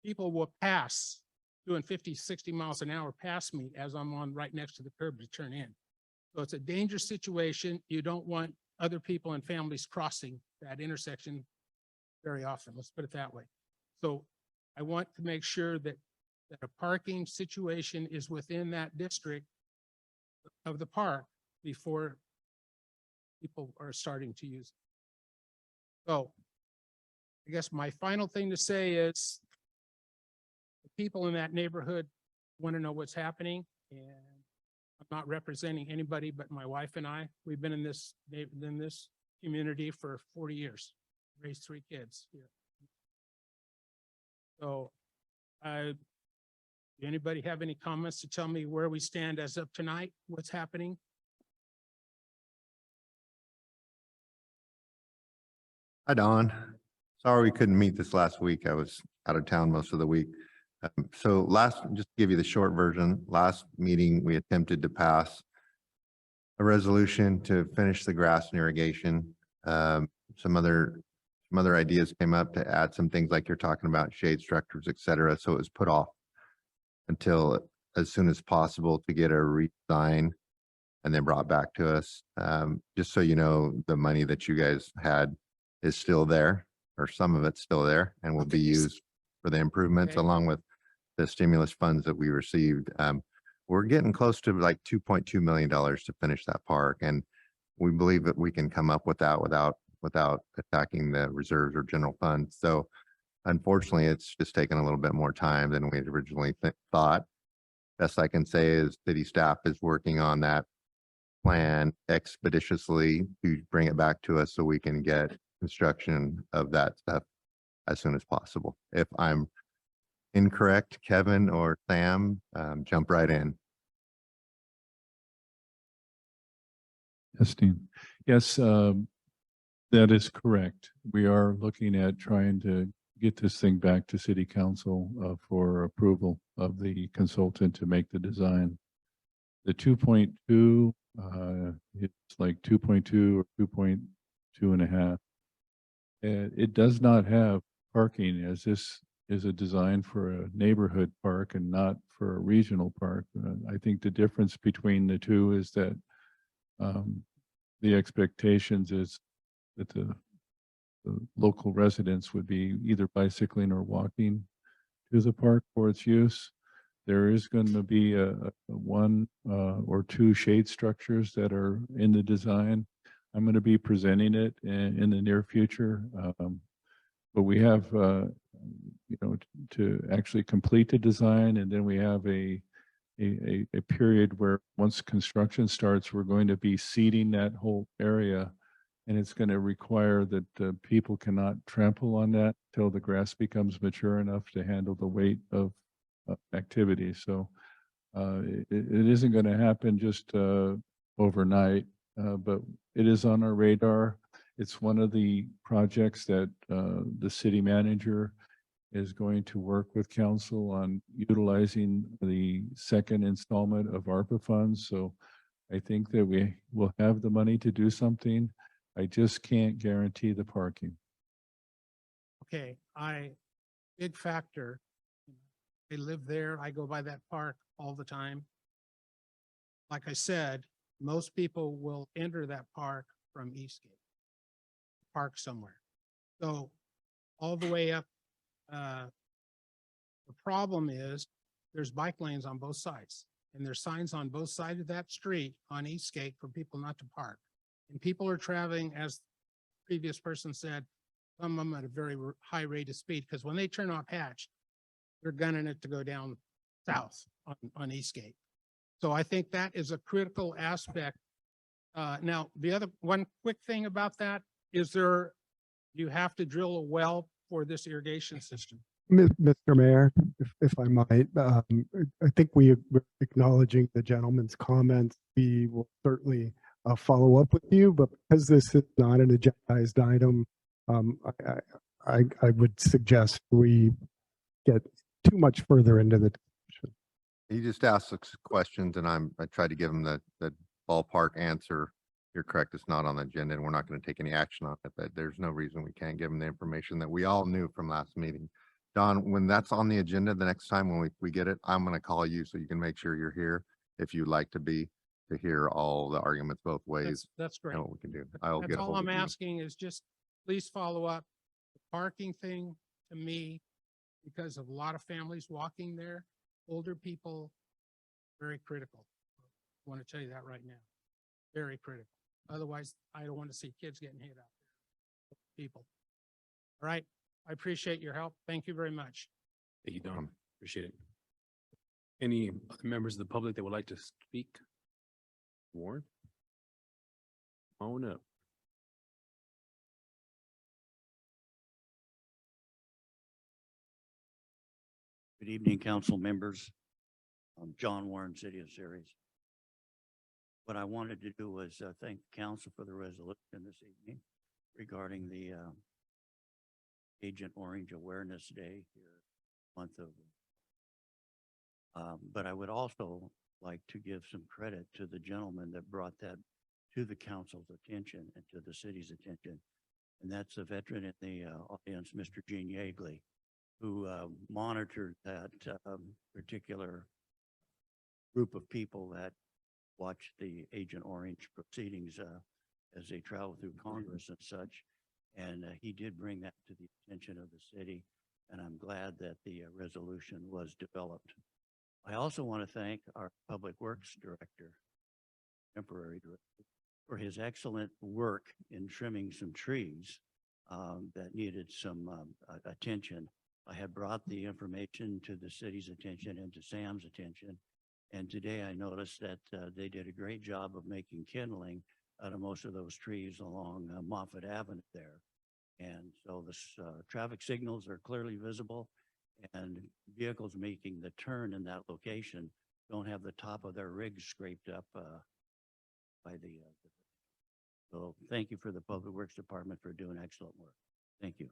people will pass doing 50, 60 miles an hour past me as I'm on right next to the curb to turn in. So it's a dangerous situation. You don't want other people and families crossing that intersection very often. Let's put it that way. So I want to make sure that a parking situation is within that district of the park before people are starting to use it. So I guess my final thing to say is the people in that neighborhood want to know what's happening, and I'm not representing anybody but my wife and I. We've been in this community for 40 years, raised 3 kids here. So do anybody have any comments to tell me where we stand as of tonight? What's happening?
Hi, Don. Sorry we couldn't meet this last week. I was out of town most of the week. So just to give you the short version, last meeting, we attempted to pass a resolution to finish the grass and irrigation. Some other ideas came up to add some things like you're talking about, shade structures, et cetera. So it was put off until as soon as possible to get a redesign and then brought back to us. Just so you know, the money that you guys had is still there, or some of it's still there, and will be used for the improvements along with the stimulus funds that we received. We're getting close to like $2.2 million to finish that park. And we believe that we can come up with that without attacking the reserves or general fund. So unfortunately, it's just taken a little bit more time than we had originally thought. Best I can say is city staff is working on that plan expeditiously to bring it back to us so we can get construction of that stuff as soon as possible. If I'm incorrect, Kevin or Sam, jump right in.
Justine. Yes, that is correct. We are looking at trying to get this thing back to city council for approval of the consultant to make the design. The 2.2, it's like 2.2 or 2.2 and a half. It does not have parking, as this is a design for a neighborhood park and not for a regional park. I think the difference between the two is that the expectations is that the local residents would be either bicycling or walking to the park for its use. There is going to be a one or two shade structures that are in the design. I'm going to be presenting it in the near future. But we have, to actually complete the design, and then we have a period where once construction starts, we're going to be seeding that whole area, and it's going to require that people cannot trample on that till the grass becomes mature enough to handle the weight of activity. So it isn't going to happen just overnight, but it is on our radar. It's one of the projects that the city manager is going to work with council on utilizing the second installment of ARPA funds. So I think that we will have the money to do something. I just can't guarantee the parking.
Okay, big factor. I live there. I go by that park all the time. Like I said, most people will enter that park from Eastgate, park somewhere. So all the way up, the problem is there's bike lanes on both sides, and there's signs on both sides of that street on Eastgate for people not to park. And people are traveling, as the previous person said, some of them at a very high rate of speed, because when they turn off Hatch, they're gunning it to go down south on Eastgate. So I think that is a critical aspect. Now, the other one quick thing about that is you have to drill a well for this irrigation system.
Mr. Mayor, if I might, I think we're acknowledging the gentleman's comments. We will certainly follow up with you, but because this is not an agendized item, I would suggest we get too much further into the discussion.
He just asked us questions and I tried to give him the ballpark answer. You're correct, it's not on the agenda and we're not going to take any action on it, but there's no reason we can't give him the information that we all knew from last meeting. Don, when that's on the agenda, the next time when we get it, I'm gonna call you so you can make sure you're here. If you'd like to be, to hear all the arguments both ways.
That's great.
And what we can do. I'll
That's
get a
all
hold
I'm
of you.
asking is just please follow up. The parking thing to me, because of a lot of families walking there, older people, very critical. I want to tell you that right now. Very critical. Otherwise, I don't want to see kids getting hit out there. People. All right. I appreciate your help. Thank you very much.
Thank you, Don. Appreciate it. Any other members of the public that would like to speak? Warren? Own up.
Good evening, council members. I'm John Warren, City of Ceres. What I wanted to do was thank the council for the resolution this evening regarding the Agent Orange Awareness Day here, month of. But I would also like to give some credit to the gentleman that brought that to the council's attention and to the city's attention. And that's a veteran in the audience, Mr. Gene Yeagley, who monitored that particular group of people that watched the Agent Orange proceedings as they travel through Congress and such. And he did bring that to the attention of the city. And I'm glad that the resolution was developed. I also want to thank our Public Works Director, temporary director, for his excellent work in trimming some trees that needed some attention. I had brought the information to the city's attention and to Sam's attention. And today I noticed that they did a great job of making kindling out of most of those trees along Moffett Avenue there. And so the traffic signals are clearly visible, and vehicles making the turn in that location don't have the top of their rigs scraped up by the. So thank you for the Public Works Department for doing excellent work. Thank you.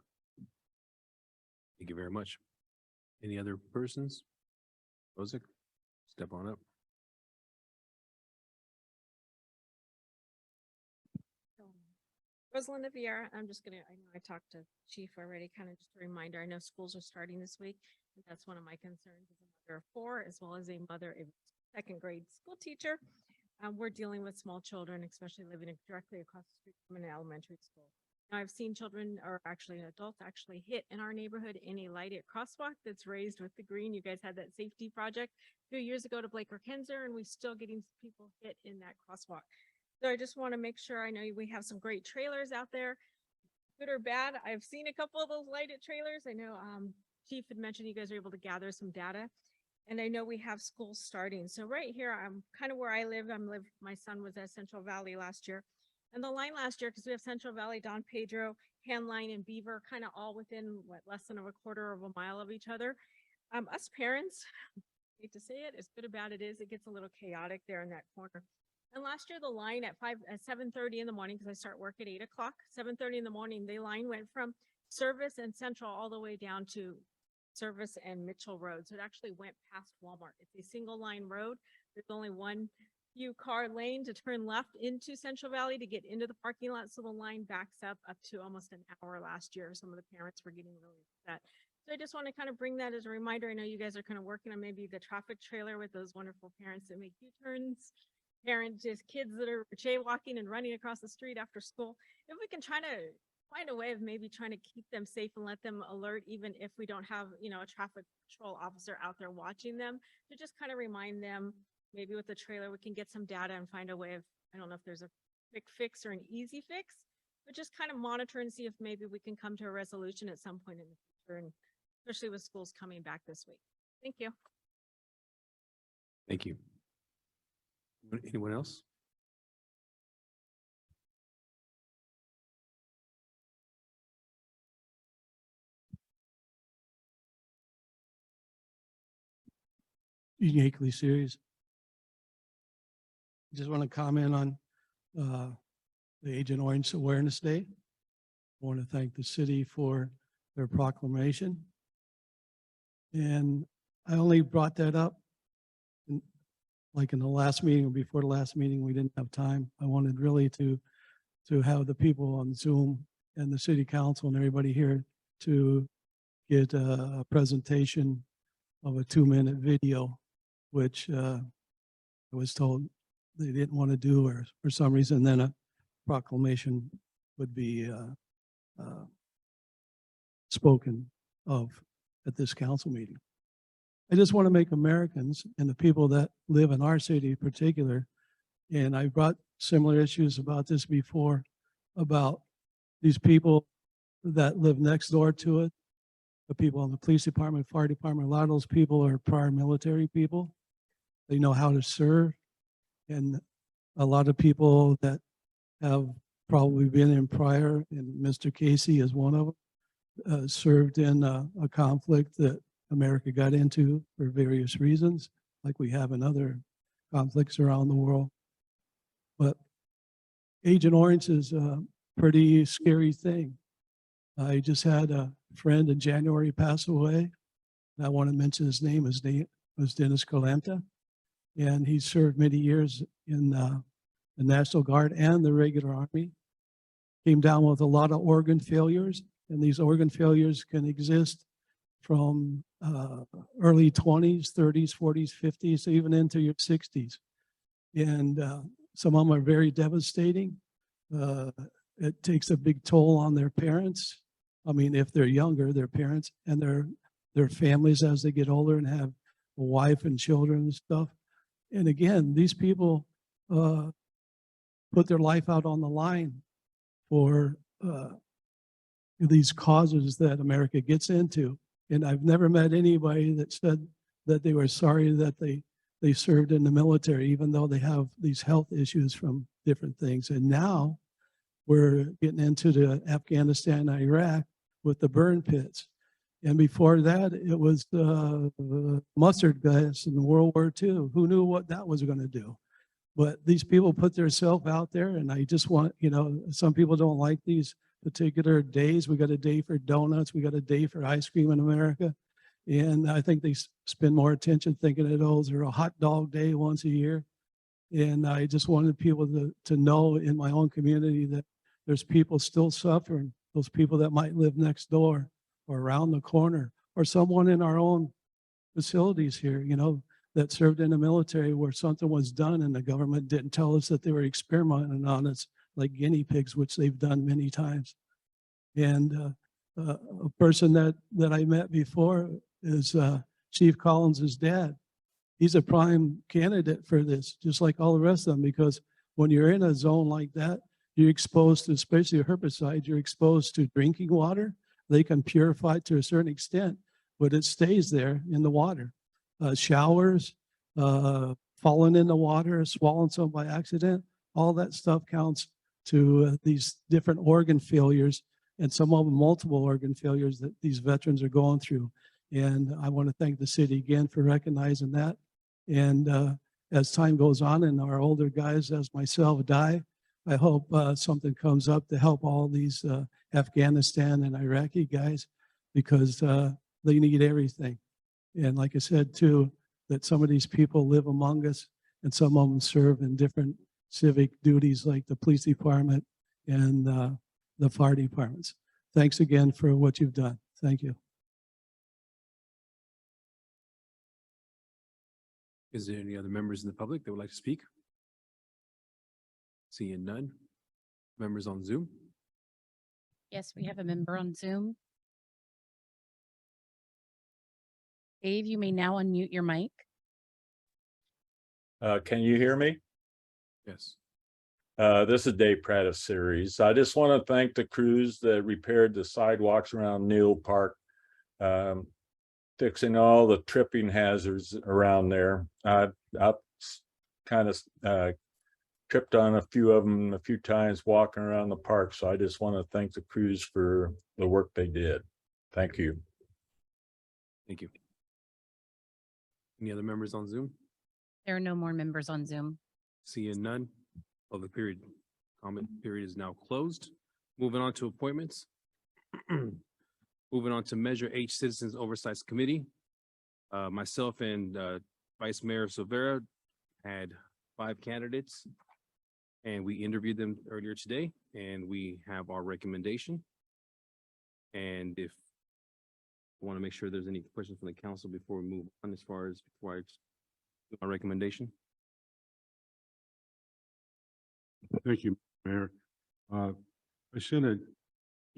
Thank you very much. Any other persons? Bozick, step on up.
Rosalinda Vieira, I'm just gonna, I know I talked to Chief already, kind of just a reminder, I know schools are starting this week. And that's one of my concerns as a mother of 4, as well as a mother of second grade school teacher. We're dealing with small children, especially living directly across the street from an elementary school. Now, I've seen children, or actually adults, actually hit in our neighborhood in a lighted crosswalk that's raised with the green. You guys had that safety project a few years ago to Blake or Kenzer, and we're still getting people hit in that crosswalk. So I just want to make sure, I know we have some great trailers out there, good or bad. I've seen a couple of those lighted trailers. I know Chief had mentioned you guys are able to gather some data, and I know we have schools starting. So right here, I'm kind of where I live. My son was at Central Valley last year. And the line last year, because we have Central Valley, Don Pedro, Han Line, and Beaver, kind of all within less than a quarter of a mile of each other. Us parents, hate to say it, as good or bad it is, it gets a little chaotic there in that corner. And last year, the line at 7:30 in the morning, because I start work at 8 o'clock, 7:30 in the morning, the line went from Service and Central all the way down to Service and Mitchell Road. So it actually went past Walmart. It's a single line road. There's only one few car lane to turn left into Central Valley to get into the parking lot. So the line backs up to almost an hour last year. Some of the parents were getting really upset. So I just want to kind of bring that as a reminder. I know you guys are kind of working on maybe the traffic trailer with those wonderful parents that make U-turns. Just kids that are jaywalking and running across the street after school. If we can try to find a way of maybe trying to keep them safe and let them alert, even if we don't have, a traffic patrol officer out there watching them, to just kind of remind them, maybe with the trailer, we can get some data and find a way of, I don't know if there's a quick fix or an easy fix, but just kind of monitor and see if maybe we can come to a resolution at some point in the future, and especially with schools coming back this week. Thank you.
Thank you. Anyone else?
Uniquely serious. Just want to comment on the Agent Orange Awareness Day. I want to thank the city for their proclamation. And I only brought that up like in the last meeting or before the last meeting, we didn't have time. I wanted really to have the people on Zoom and the city council and everybody here to get a presentation of a 2-minute video, which I was told they didn't want to do, or for some reason, then a proclamation would be spoken of at this council meeting. I just want to make Americans and the people that live in our city in particular, and I brought similar issues about this before, about these people that live next door to it, the people in the police department, fire department. A lot of those people are prior military people. They know how to serve. And a lot of people that have probably been in prior, and Mr. Casey is one of them, served in a conflict that America got into for various reasons, like we have in other conflicts around the world. But Agent Orange is a pretty scary thing. I just had a friend in January pass away. And I want to mention his name. His name was Dennis Colanta. And he served many years in the National Guard and the regular Army. Came down with a lot of organ failures. And these organ failures can exist from early 20s, 30s, 40s, 50s, even into your 60s. And some of them are very devastating. It takes a big toll on their parents. I mean, if they're younger, their parents and their families as they get older and have a wife and children and stuff. And again, these people put their life out on the line for these causes that America gets into. And I've never met anybody that said that they were sorry that they served in the military, even though they have these health issues from different things. And now we're getting into the Afghanistan, Iraq with the burn pits. And before that, it was mustard gas in World War II. Who knew what that was going to do? But these people put themselves out there, and I just want, some people don't like these particular days. We got a day for donuts. We got a day for ice cream in America. And I think they spend more attention thinking that, oh, there's a hot dog day once a year. And I just wanted people to know in my own community that there's people still suffering, those people that might live next door or around the corner, or someone in our own facilities here, that served in the military where something was done and the government didn't tell us that they were experimenting on us like guinea pigs, which they've done many times. And a person that I met before is Chief Collins' dad. He's a prime candidate for this, just like all the rest of them, because when you're in a zone like that, you're exposed to, especially herbicides, you're exposed to drinking water. They can purify it to a certain extent, but it stays there in the water. Showers, falling in the water, swallowing some by accident, all that stuff counts to these different organ failures, and some of them multiple organ failures that these veterans are going through. And I want to thank the city again for recognizing that. And as time goes on and our older guys, as myself, die, I hope something comes up to help all these Afghanistan and Iraqi guys, because they need everything. And like I said, too, that some of these people live among us and some of them serve in different civic duties like the police department and the fire departments. Thanks again for what you've done. Thank you.
Is there any other members in the public that would like to speak? Seeing none. Members on Zoom?
Yes, we have a member on Zoom. Dave, you may now unmute your mic.
Can you hear me?
Yes.
This is Dave Pratt of Series. I just want to thank the crews that repaired the sidewalks around Neal Park, fixing all the tripping hazards around there. I've kind of tripped on a few of them a few times walking around the park. So I just want to thank the crews for the work they did. Thank you.
Thank you. Any other members on Zoom?
There are no more members on Zoom.
Seeing none. Public period. Comment period is now closed. Moving on to appointments. Moving on to Measure H Citizens Oversight Committee. Myself and Vice Mayor Silvera had 5 candidates, and we interviewed them earlier today, and we have our recommendation. And if I want to make sure there's any questions from the council before we move on before I do my recommendation.
Thank you, Mayor. I sent an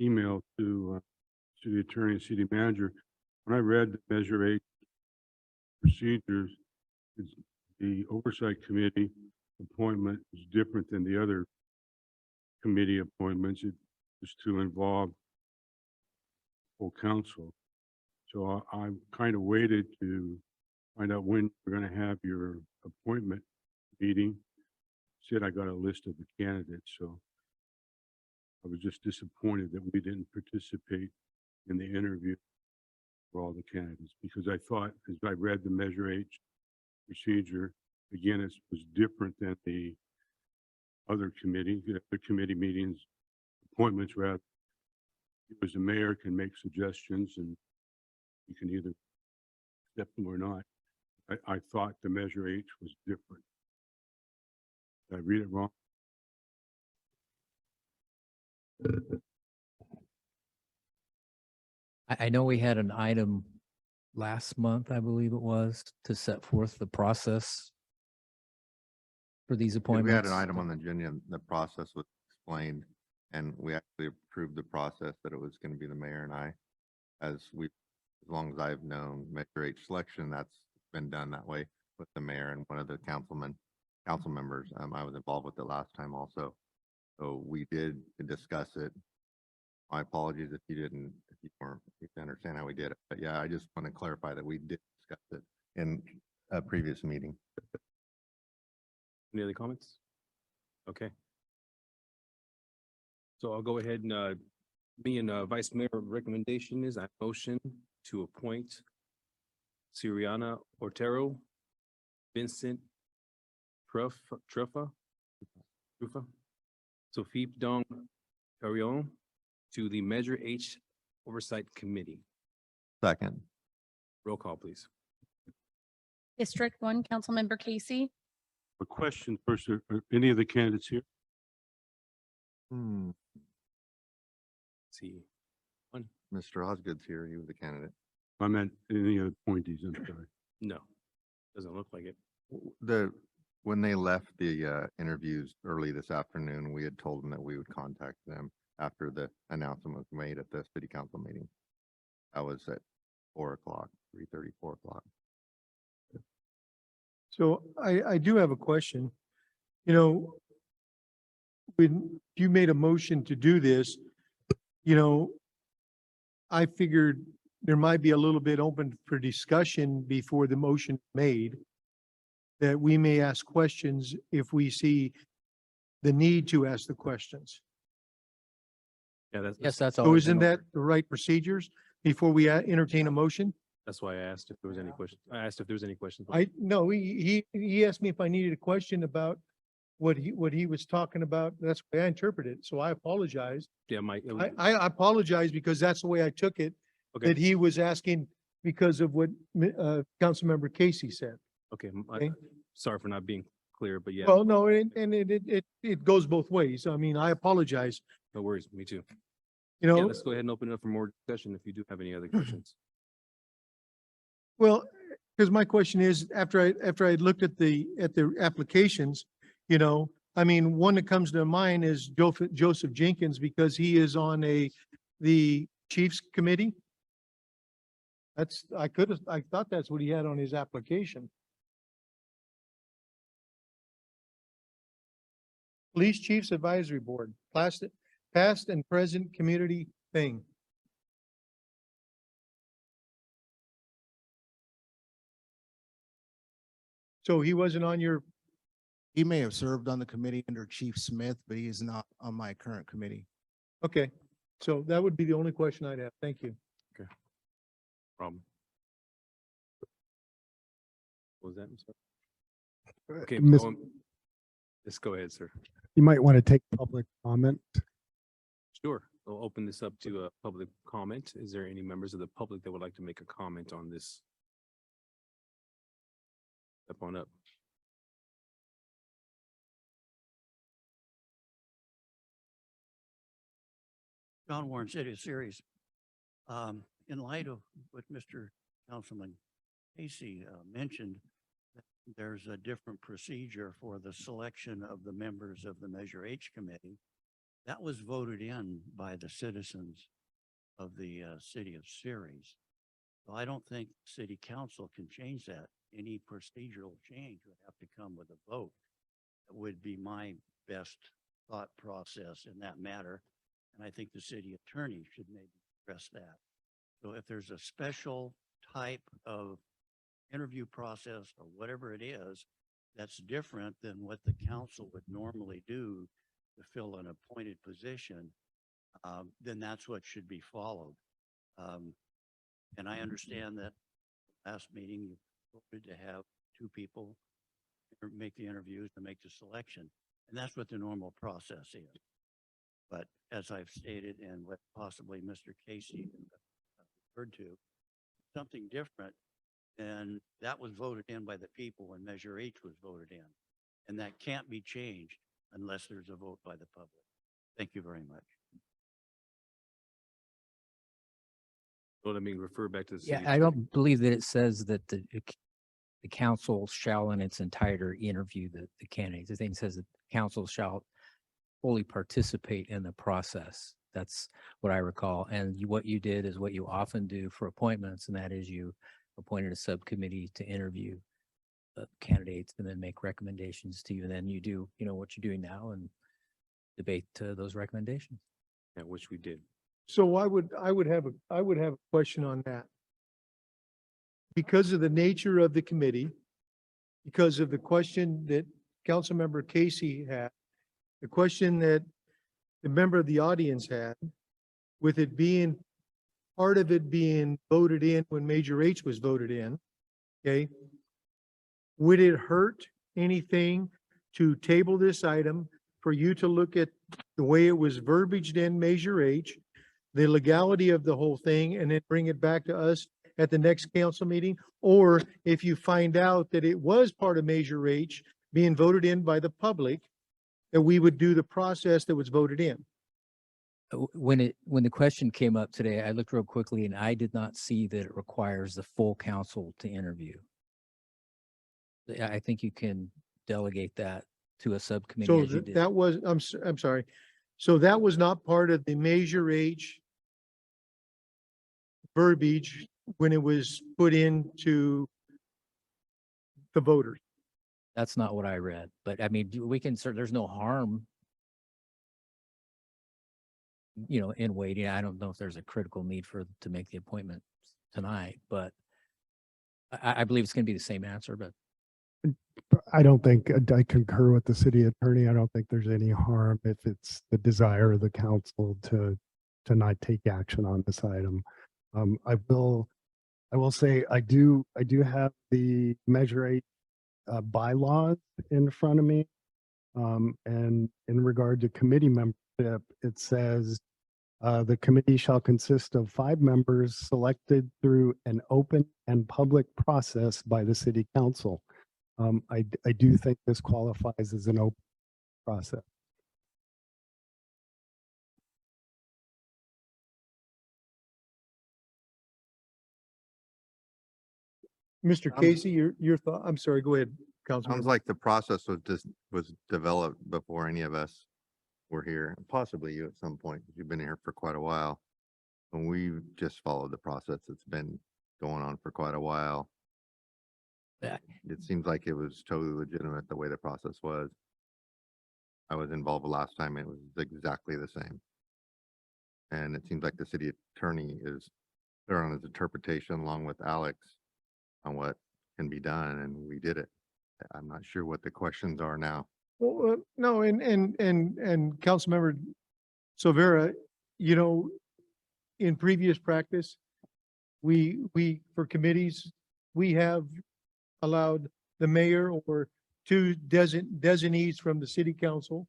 email to the attorney and city manager. When I read the Measure 8 procedures, the oversight committee appointment is different than the other committee appointments. It is to involve full council. So I kind of waited to find out when we're going to have your appointment meeting. Said I got a list of the candidates, so I was just disappointed that we didn't participate in the interview for all the candidates, because I thought, as I read the Measure H procedure, again, it was different than the other committee, the committee meetings, appointments, rather. You as the mayor can make suggestions and you can either accept them or not. I thought the Measure H was different. Did I read it wrong?
I know we had an item last month, I believe it was, to set forth the process for these
We
appointments.
had an item on the agenda, and the process was explained, and we actually approved the process that it was going to be the mayor and I. As long as I've known Measure H selection, that's been done that way with the mayor and one of the council members. I was involved with it last time also. So we did discuss it. My apologies if you can understand how we did it. But yeah, I just want to clarify that we did discuss it in a previous meeting.
Any other comments? Okay. So I'll go ahead and, me and Vice Mayor recommendation is I motion to appoint Siriana Ortero, Vincent Truffa, Sophie Dong Carrion to the Measure H Oversight Committee.
Second.
Roll call, please.
District 1, Councilmember Casey.
A question first, are any of the candidates here?
Let's
see.
Mr. Osgood's here. He was the candidate.
I meant any of the appointees, I'm sorry.
No, doesn't look like it.
When they left the interviews early this afternoon, we had told them that we would contact them after the announcement was made at the city council meeting. That was at 4 o'clock, 3:30, 4 o'clock.
So I do have a question. You know, when you made a motion to do this, you know, I figured there might be a little bit open for discussion before the motion made, that we may ask questions if we see the need to ask the questions.
Yeah,
Yes, that's
So
always
isn't
been
that the right procedures before we entertain a motion?
That's why I asked if there was any question. I asked if there was any questions.
No, he asked me if I needed a question about what he was talking about. That's the way I interpreted it. So I apologize.
Yeah, Mike.
I apologize because that's the way I took it,
Okay.
that he was asking because of what Councilmember Casey said.
Okay,
Okay.
sorry for not being clear, but yeah,
Well, no, and it goes both ways. I mean, I apologize,
no worries. Me too.
you
Yeah,
know.
let's go ahead and open it up for more discussion if you do have any other questions.
Well, because my question is, after I looked at the applications, you know, I mean, one that comes to mind is Joseph Jenkins, because he is on the Chiefs Committee. I thought that's what he had on his application. Police Chiefs Advisory Board, past and present community thing. So he wasn't on your,
He may have served on the committee under Chief Smith, but he is not on my current committee.
okay, so that would be the only question I'd have. Thank you.
Problem. What was that? I'm sorry. Okay,
Miss-
let's go ahead, sir.
You might want to take public comment.
Sure. We'll open this up to a public comment. Is there any members of the public that would like to make a comment on this? Step on up.
John Warren, City of Series. in light of what Mr. Councilman Casey mentioned, that there's a different procedure for the selection of the members of the Measure H committee. That was voted in by the citizens of the city of Ceres. So I don't think city council can change that. Any procedural change would have to come with a vote. That would be my best thought process in that matter. And I think the city attorney should maybe address that. So if there's a special type of interview process or whatever it is, that's different than what the council would normally do to fill an appointed position, then that's what should be followed. And I understand that last meeting, you voted to have two people make the interviews and make the selection. And that's what the normal process is. But as I've stated, and what possibly Mr. Casey referred to, something different, and that was voted in by the people when Measure H was voted in. And that can't be changed unless there's a vote by the public. Thank you very much.
So let me refer back to the
Yeah,
city.
I
attorney.
don't believe that it says that the council shall in its entirety interview the candidates. I think it says that the council shall fully participate in the process. That's what I recall. And what you did is what you often do for appointments, and that is you appointed a subcommittee to interview candidates and then make recommendations to you. And then you do, what you're doing now and debate those recommendations.
Yeah, which we did.
So I would have a question on that. Because of the nature of the committee, because of the question that Councilmember Casey had, the question that the member of the audience had, with it being, part of it being voted in when Major H was voted in, okay? Would it hurt anything to table this item for you to look at the way it was verbiaged in Measure H, the legality of the whole thing, and then bring it back to us at the next council meeting? Or if you find out that it was part of Measure H being voted in by the public, that we would do the process that was voted in?
When the question came up today, I looked real quickly and I did not see that it requires the full council to interview. I think you can delegate that to a subcommittee
So
as you did.
that was, I'm sorry. So that was not part of the Measure H verbiage when it was put into the voters.
That's not what I read, but I mean, we can, there's no harm, in waiting. I don't know if there's a critical need to make the appointment tonight, but I believe it's going to be the same answer, but
I don't think, I concur with the city attorney. I don't think there's any harm if it's the desire of the council to not take action on this item. I will say, I do have the Measure 8 bylaws in front of me. And in regard to committee membership, it says the committee shall consist of 5 members selected through an open and public process by the city council. I do think this qualifies as an open process.
Mr. Casey, your thought, I'm sorry, go ahead, Councilman.
Sounds like the process was developed before any of us were here, possibly you at some point, 'cause you've been here for quite a while. And we've just followed the process that's been going on for quite a while. It seems like it was totally legitimate the way the process was. I was involved last time, it was exactly the same. And it seems like the city attorney is clear on his interpretation along with Alex on what can be done, and we did it. I'm not sure what the questions are now.
Well, no, and Councilmember Silvera, in previous practice, we for committees, we have allowed the mayor or 2 designees from the city council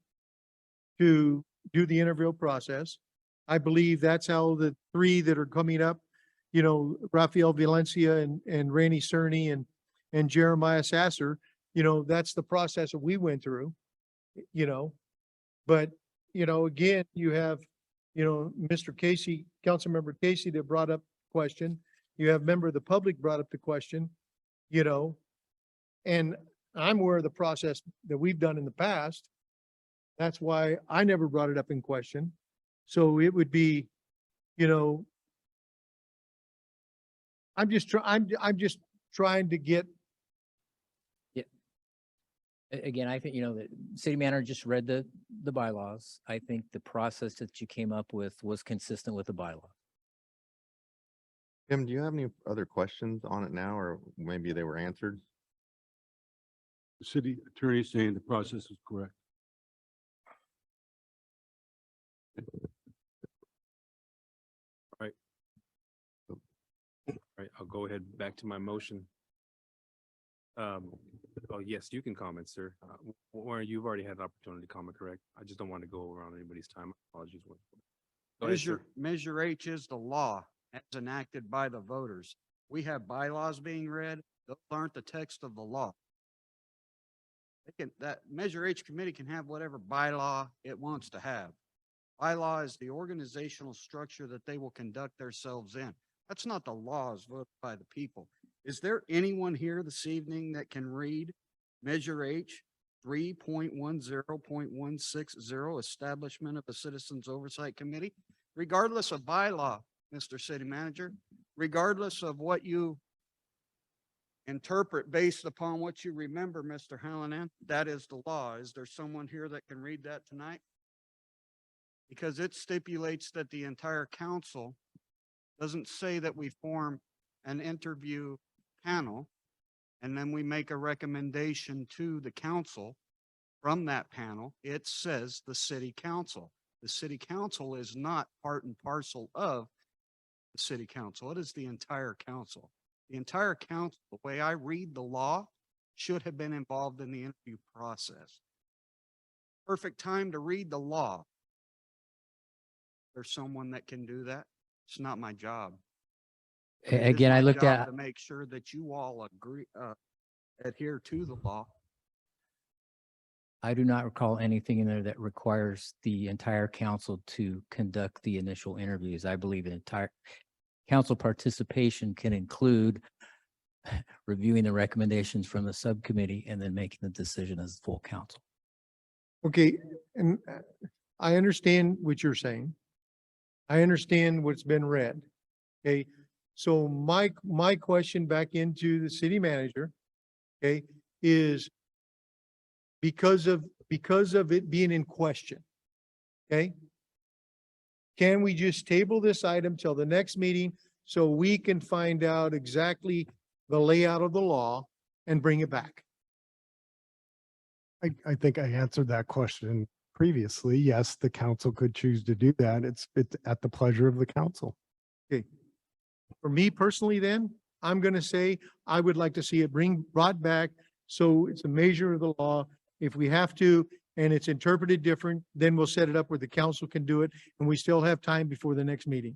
to do the interview process. I believe that's how the 3 that are coming up, Rafael Valencia and Randy Cerny and Jeremiah Sasser, that's the process that we went through, but, again, you have, Mr. Casey, Councilmember Casey, that brought up question. You have a member of the public brought up the question, you know, and I'm aware of the process that we've done in the past. That's why I never brought it up in question. So it would be, you know, I'm just trying to get,
Again, I think, the city manager just read the bylaws. I think the process that you came up with was consistent with the bylaw.
Tim, do you have any other questions on it now, or maybe they were answered?
The city attorney saying the process is correct.
All right, I'll go ahead back to my motion. Oh, yes, you can comment, sir. Warren, you've already had an opportunity to comment, correct? I just don't want to go around anybody's time. Apologies. Go ahead, sir.
Measure H is the law as enacted by the voters. We have bylaws being read. Those aren't the text of the law. That Measure H committee can have whatever bylaw it wants to have. Bylaw is the organizational structure that they will conduct themselves in. That's not the laws voted by the people. Is there anyone here this evening that can read Measure H 3.10.160, Establishment of a Citizens Oversight Committee? Regardless of bylaw, Mr. City Manager, regardless of what you interpret based upon what you remember, Mr. Hallinan, that is the law. Is there someone here that can read that tonight? Because it stipulates that the entire council doesn't say that we form an interview panel and then we make a recommendation to the council from that panel. It says the city council. The city council is not part and parcel of the city council. It is the entire council. The entire council, the way I read the law, should have been involved in the interview process. Perfect time to read the law. There's someone that can do that. It's not my job. It is
Again, I
my
looked
job
at,
to make sure that you all agree, adhere to the law.
I do not recall anything in there that requires the entire council to conduct the initial interviews. I believe the entire council participation can include reviewing the recommendations from the subcommittee and then making the decision as full council.
okay, and I understand what you're saying. I understand what's been read. Okay, so my question back into the city manager, okay, is because of it being in question, okay? Can we just table this item till the next meeting so we can find out exactly the layout of the law and bring it back?
I think I answered that question previously. Yes, the council could choose to do that. It's at the pleasure of the council.
Okay. For me personally, then, I'm gonna say I would like to see it brought back. So it's a measure of the law. If we have to, and it's interpreted different, then we'll set it up where the council can do it and we still have time before the next meeting.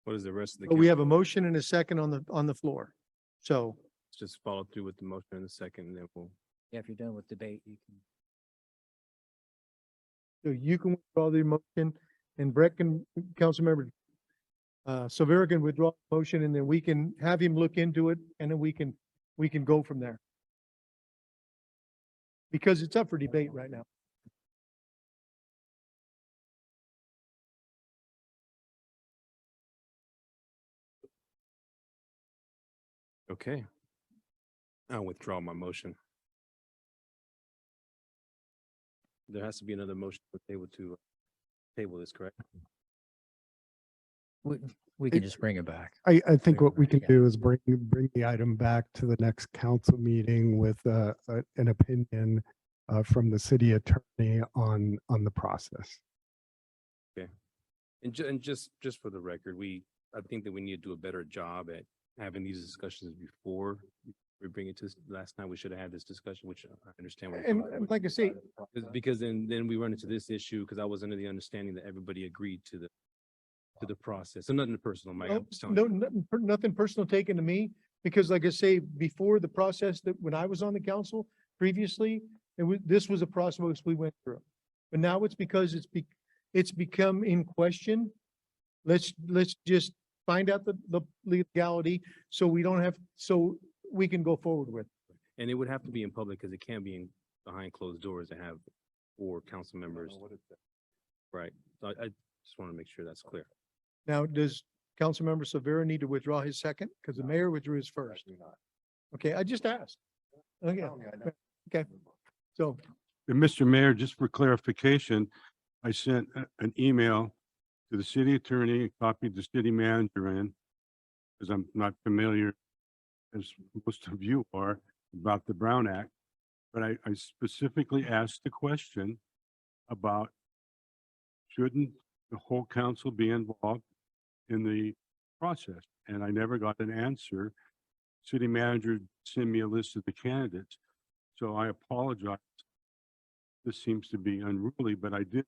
What is the rest of the?
But we
council?
have a motion and a second on the floor. So,
Let's just follow through with the motion in a second and then we'll.
Yeah, if you're done with debate, you can.
so you can withdraw the motion and Brett can, Councilmember Silvera can withdraw the motion and then we can have him look into it and then we can go from there. Because it's up for debate right now.
Okay. I'll withdraw my motion. There has to be another motion to table this, correct?
We can just bring it back.
I think
Bring it
what we
back,
can
yeah.
do is bring the item back to the next council meeting with an opinion from the city attorney on the process.
Okay. And just for the record, I think that we need to do a better job at having these discussions before we bring it to, last night we should have had this discussion, which I understand. what you're
And
talking about.
like I say,
Because then we run into this issue, because I was under the understanding that everybody agreed to the process. So nothing personal, Mike. I'm just telling you.
nothing personal taken to me, because like I say, before the process that when I was on the council previously, this was a process we went through. but now it's because it's become in question. Let's just find out the legality so we don't have, so we can go forward with.
And it would have to be in public because it can't be in behind closed doors to have 4 council members. Right. So I just want to make sure that's clear.
Now, does Councilmember Silvera need to withdraw his second? Because the mayor withdrew his first. Okay, I just asked. Okay, okay. So,
And Mr. Mayor, just for clarification, I sent an email to the city attorney, copied the city manager in, because I'm not familiar, as most of you are, about the Brown Act. But I specifically asked the question about, shouldn't the whole council be involved in the process? And I never got an answer. City manager sent me a list of the candidates. So I apologize. This seems to be unruly, but I did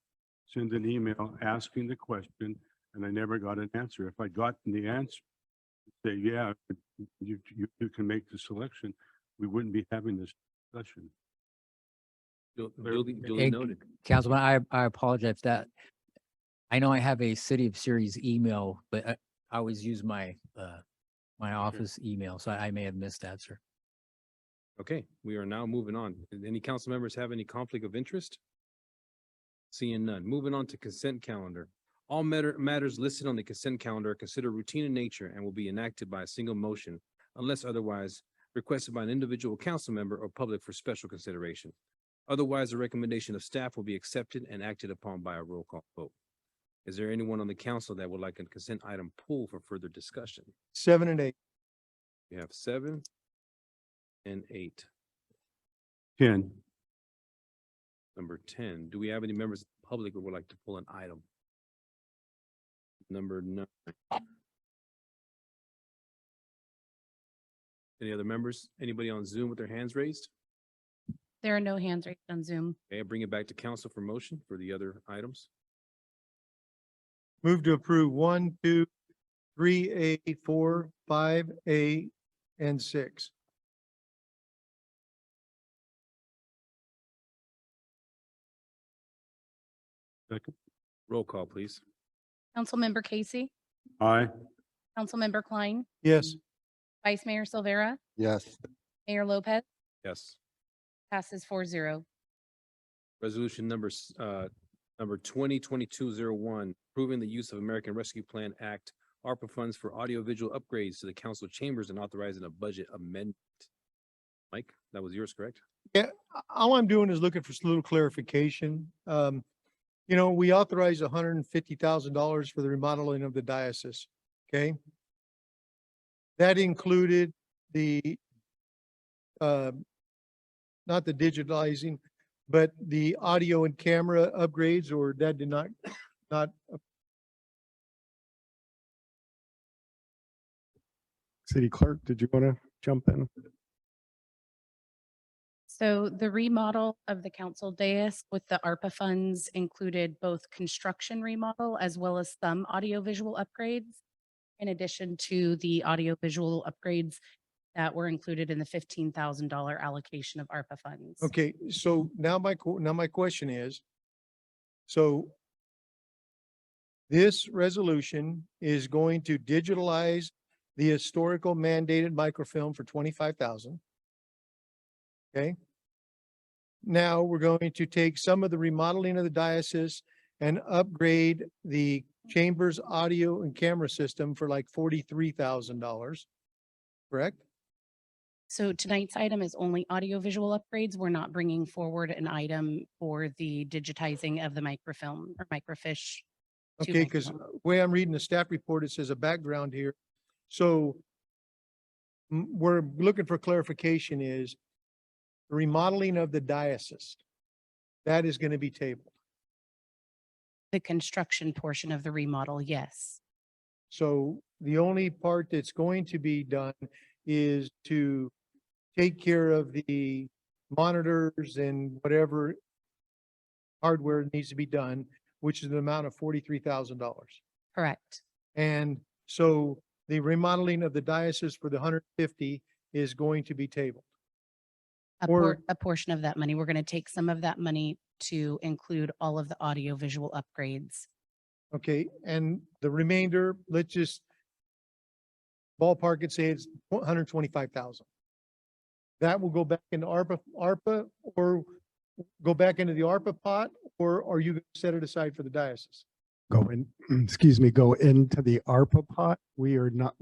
send an email asking the question and I never got an answer. If I got the answer, say, yeah, you can make the selection, we wouldn't be having this discussion.
Duly
And
noted.
Councilman, I apologize that. I know I have a City of Ceres email, but I always use my my office email, so I may have missed that, sir.
Okay, we are now moving on. Did any council members have any conflict of interest? Seeing none. Moving on to consent calendar. All matters listed on the consent calendar are considered routine in nature and will be enacted by a single motion unless otherwise requested by an individual council member or public for special consideration. Otherwise, the recommendation of staff will be accepted and acted upon by a roll call vote. Is there anyone on the council that would like a consent item pulled for further discussion?
7 and 8.
We have 7 and 8.
10.
Number 10. Do we have any members of the public who would like to pull an item? Number 9. Any other members? Anybody on Zoom with their hands raised?
There are no hands raised on Zoom.
Okay, I bring it back to council for motion for the other items.
Move to approve 1, 2, 3A, 4, 5A, and 6.
Second.
Roll call, please.
Councilmember Casey,
Aye.
Councilmember Klein,
Yes.
Vice Mayor Silvera,
Yes.
Mayor Lopez,
Yes.
passes 4-0.
Resolution number 2022-01, approving the use of American Rescue Plan Act, ARPA funds for audiovisual upgrades to the council chambers and authorizing a budget amendment. Mike, that was yours, correct?
Yeah, all I'm doing is looking for a little clarification. You know, we authorized $150,000 for the remodeling of the diocese, okay? That included the, not the digitalizing, but the audio and camera upgrades, or that did not.
City Clerk, did you want to jump in?
So the remodel of the council dais with the ARPA funds included both construction remodel as well as some audiovisual upgrades, in addition to the audiovisual upgrades that were included in the $15,000 allocation of ARPA funds.
Okay, so now my question is, so this resolution is going to digitalize the historical mandated microfilm for 25,000. Okay. Now we're going to take some of the remodeling of the diocese and upgrade the chamber's audio and camera system for like $43,000. Correct?
So tonight's item is only audiovisual upgrades. We're not bringing forward an item for the digitizing of the microfilm or microfiche. to
Okay, because
microfilm.
way I'm reading the staff report, it says a background here. So we're looking for clarification is remodeling of the diocese. That is going to be tabled.
The construction portion of the remodel, yes.
So the only part that's going to be done is to take care of the monitors and whatever hardware needs to be done, which is an amount of $43,000.
Correct.
And so the remodeling of the diocese for the 150 is going to be tabled.
A portion of that money, we're going to take some of that money to include all of the audiovisual upgrades.
Okay, and the remainder, let's just ballpark it, say it's 125,000. That will go back into ARPA, or go back into the ARPA pot, or are you going to set it aside for the diocese?
Go in, excuse me, go into the ARPA pot. We are not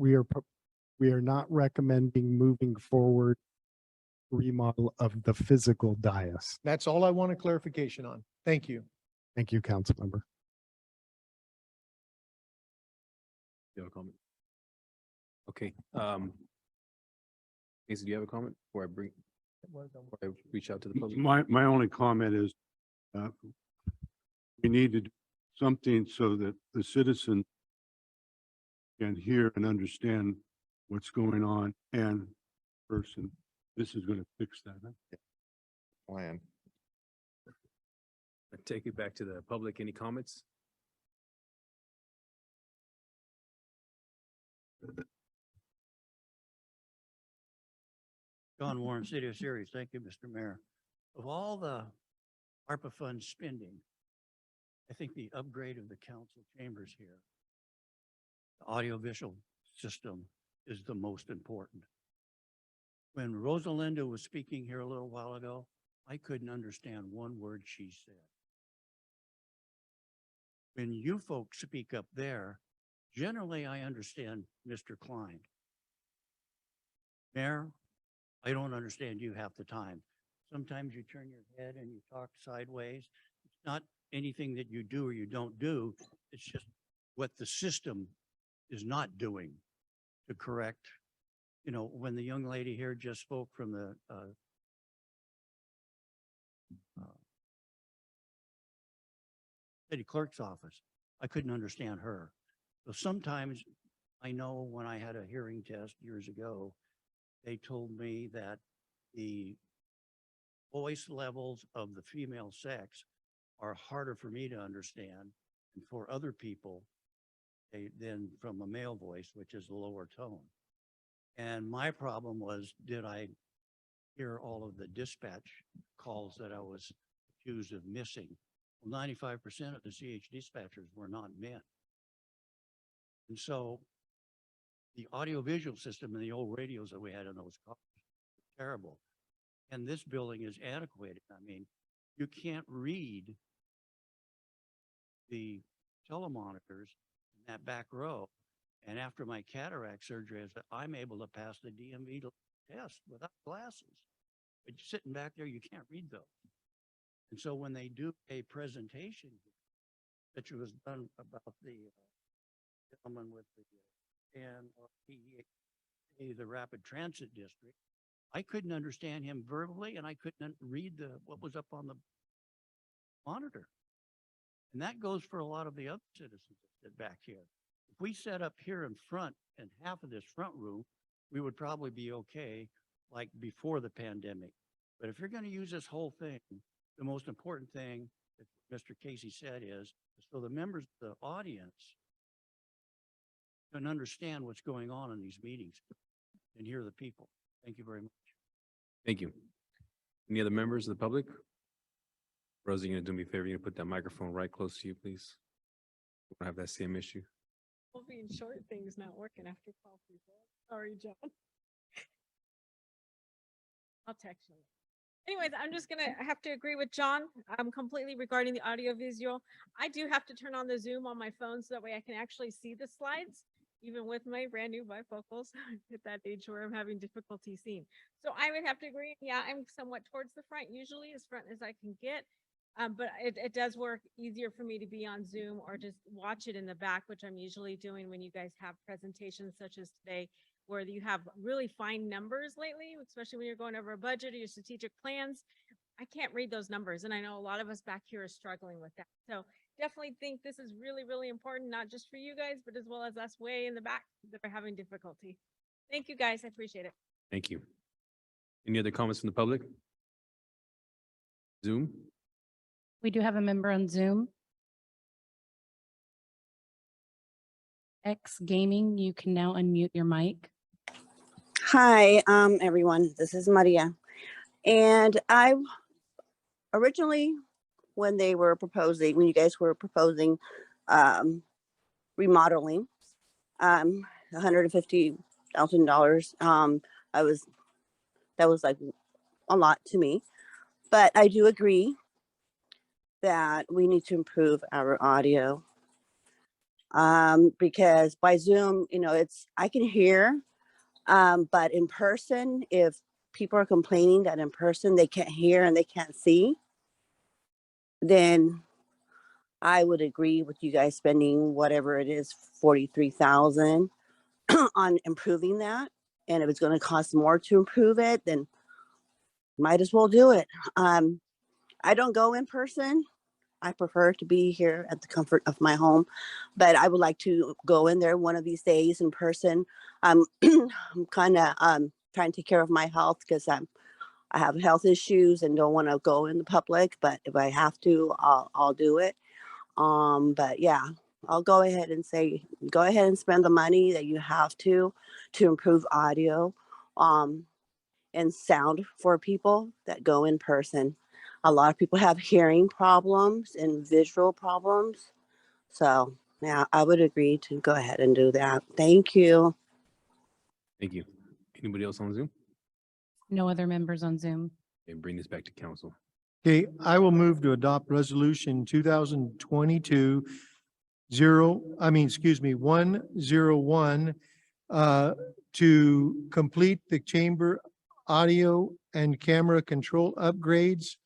recommending moving forward remodel of the physical dais.
That's all I want a clarification on. Thank you.
Thank you, council member.
You have a comment? Okay, Casey, do you have a comment before I reach out to the public?
My only comment is, we need to do something so that the citizen can hear and understand what's going on, and person, this is going to fix that. Huh?
Plan.
I take it back to the public. Any comments?
John Warren, City of Ceres. Thank you, Mr. Mayor. Of all the ARPA fund spending, I think the upgrade of the council chambers here, the audiovisual system, is the most important. When Rosalinda was speaking here a little while ago, I couldn't understand one word she said. When you folks speak up there, generally I understand Mr. Klein. Mayor, I don't understand you half the time. Sometimes you turn your head and you talk sideways. It's not anything that you do or you don't do. It's just what the system is not doing to correct. You know, when the young lady here just spoke from the city clerk's office, I couldn't understand her. So sometimes I know when I had a hearing test years ago, they told me that the voice levels of the female sex are harder for me to understand and for other people than from a male voice, which is a lower tone. And my problem was, did I hear all of the dispatch calls that I was accused of missing? Well, 95% of the CH dispatchers were not men. And so the audiovisual system and the old radios that we had in those cars were terrible. And this building is antiquated. I mean, you can't read the telemonitors in that back row. And after my cataract surgery, I'm able to pass the DMV test without glasses. But sitting back there, you can't read those. And so when they do a presentation, which was done about the gentleman with the the Rapid Transit District, I couldn't understand him verbally, and I couldn't read what was up on the monitor. And that goes for a lot of the other citizens that sit back here. If we set up here in front and half of this front room, we would probably be okay, like before the pandemic. But if you're going to use this whole thing, the most important thing that Mr. Casey said is so the members of the audience can understand what's going on in these meetings and hear the people. Thank you very much.
Thank you. Any other members of the public? Rosie, you gonna do me a favor? You gonna put that microphone right close to you, please? We don't have that same issue.
Well, being short things not working after call people. Sorry, John. I'll text you. Anyways, I'm just gonna have to agree with John completely regarding the audio visual. I do have to turn on the Zoom on my phone so that way I can actually see the slides, even with my brand new bifocals at that age where I'm having difficulty seeing. So I would have to agree. Yeah, I'm somewhat towards the front, usually as front as I can get. But it does work easier for me to be on Zoom or just watch it in the back, which I'm usually doing when you guys have presentations such as today, where you have really fine numbers lately, especially when you're going over a budget or your strategic plans. I can't read those numbers. And I know a lot of us back here are struggling with that. So definitely think this is really, really important, not just for you guys, but as well as us way in the back that are having difficulty. Thank you, guys. I appreciate it.
Thank you. Any other comments from the public? Zoom?
We do have a member on Zoom. X Gaming, you can now unmute your mic.
Hi, everyone. This is Maria. And I originally when they were proposing, when you guys were proposing remodeling, $150,000. That was like a lot to me, but I do agree that we need to improve our audio. Because by Zoom, I can hear, but in person, if people are complaining that in person they can't hear and they can't see, then I would agree with you guys spending whatever it is, 43,000 on improving that. And if it's going to cost more to improve it, then might as well do it. I don't go in person. I prefer to be here at the comfort of my home, but I would like to go in there one of these days in person. I'm kind of trying to take care of my health because I have health issues and don't want to go in the public, but if I have to, I'll do it. But yeah, I'll go ahead and spend the money that you have to improve audio and sound for people that go in person. A lot of people have hearing problems and visual problems. So yeah, I would agree to go ahead and do that. Thank you.
Thank you. Anybody else on Zoom?
No other members on Zoom.
And bring this back to council.
Okay, I will move to adopt resolution 101 to complete the chamber audio and camera control upgrades.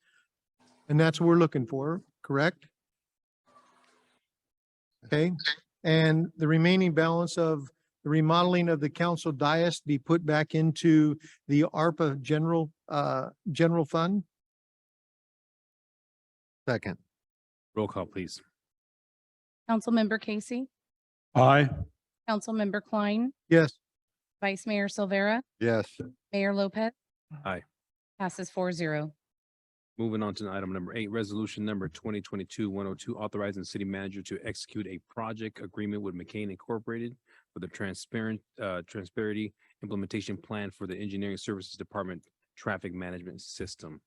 And that's what we're looking for, correct? Okay, and the remaining balance of the remodeling of the council dais be put back into the ARPA general fund.
Second.
Roll call, please.
Councilmember Casey,
Aye.
Councilmember Klein,
Yes.
Vice Mayor Silvera,
Yes.
Mayor Lopez.
Aye.
Passes 4-0.
Moving on to item number 8, resolution number 2022-102, authorizing city manager to execute a project agreement with McCain Incorporated for the transparency implementation plan for the engineering services department traffic management system.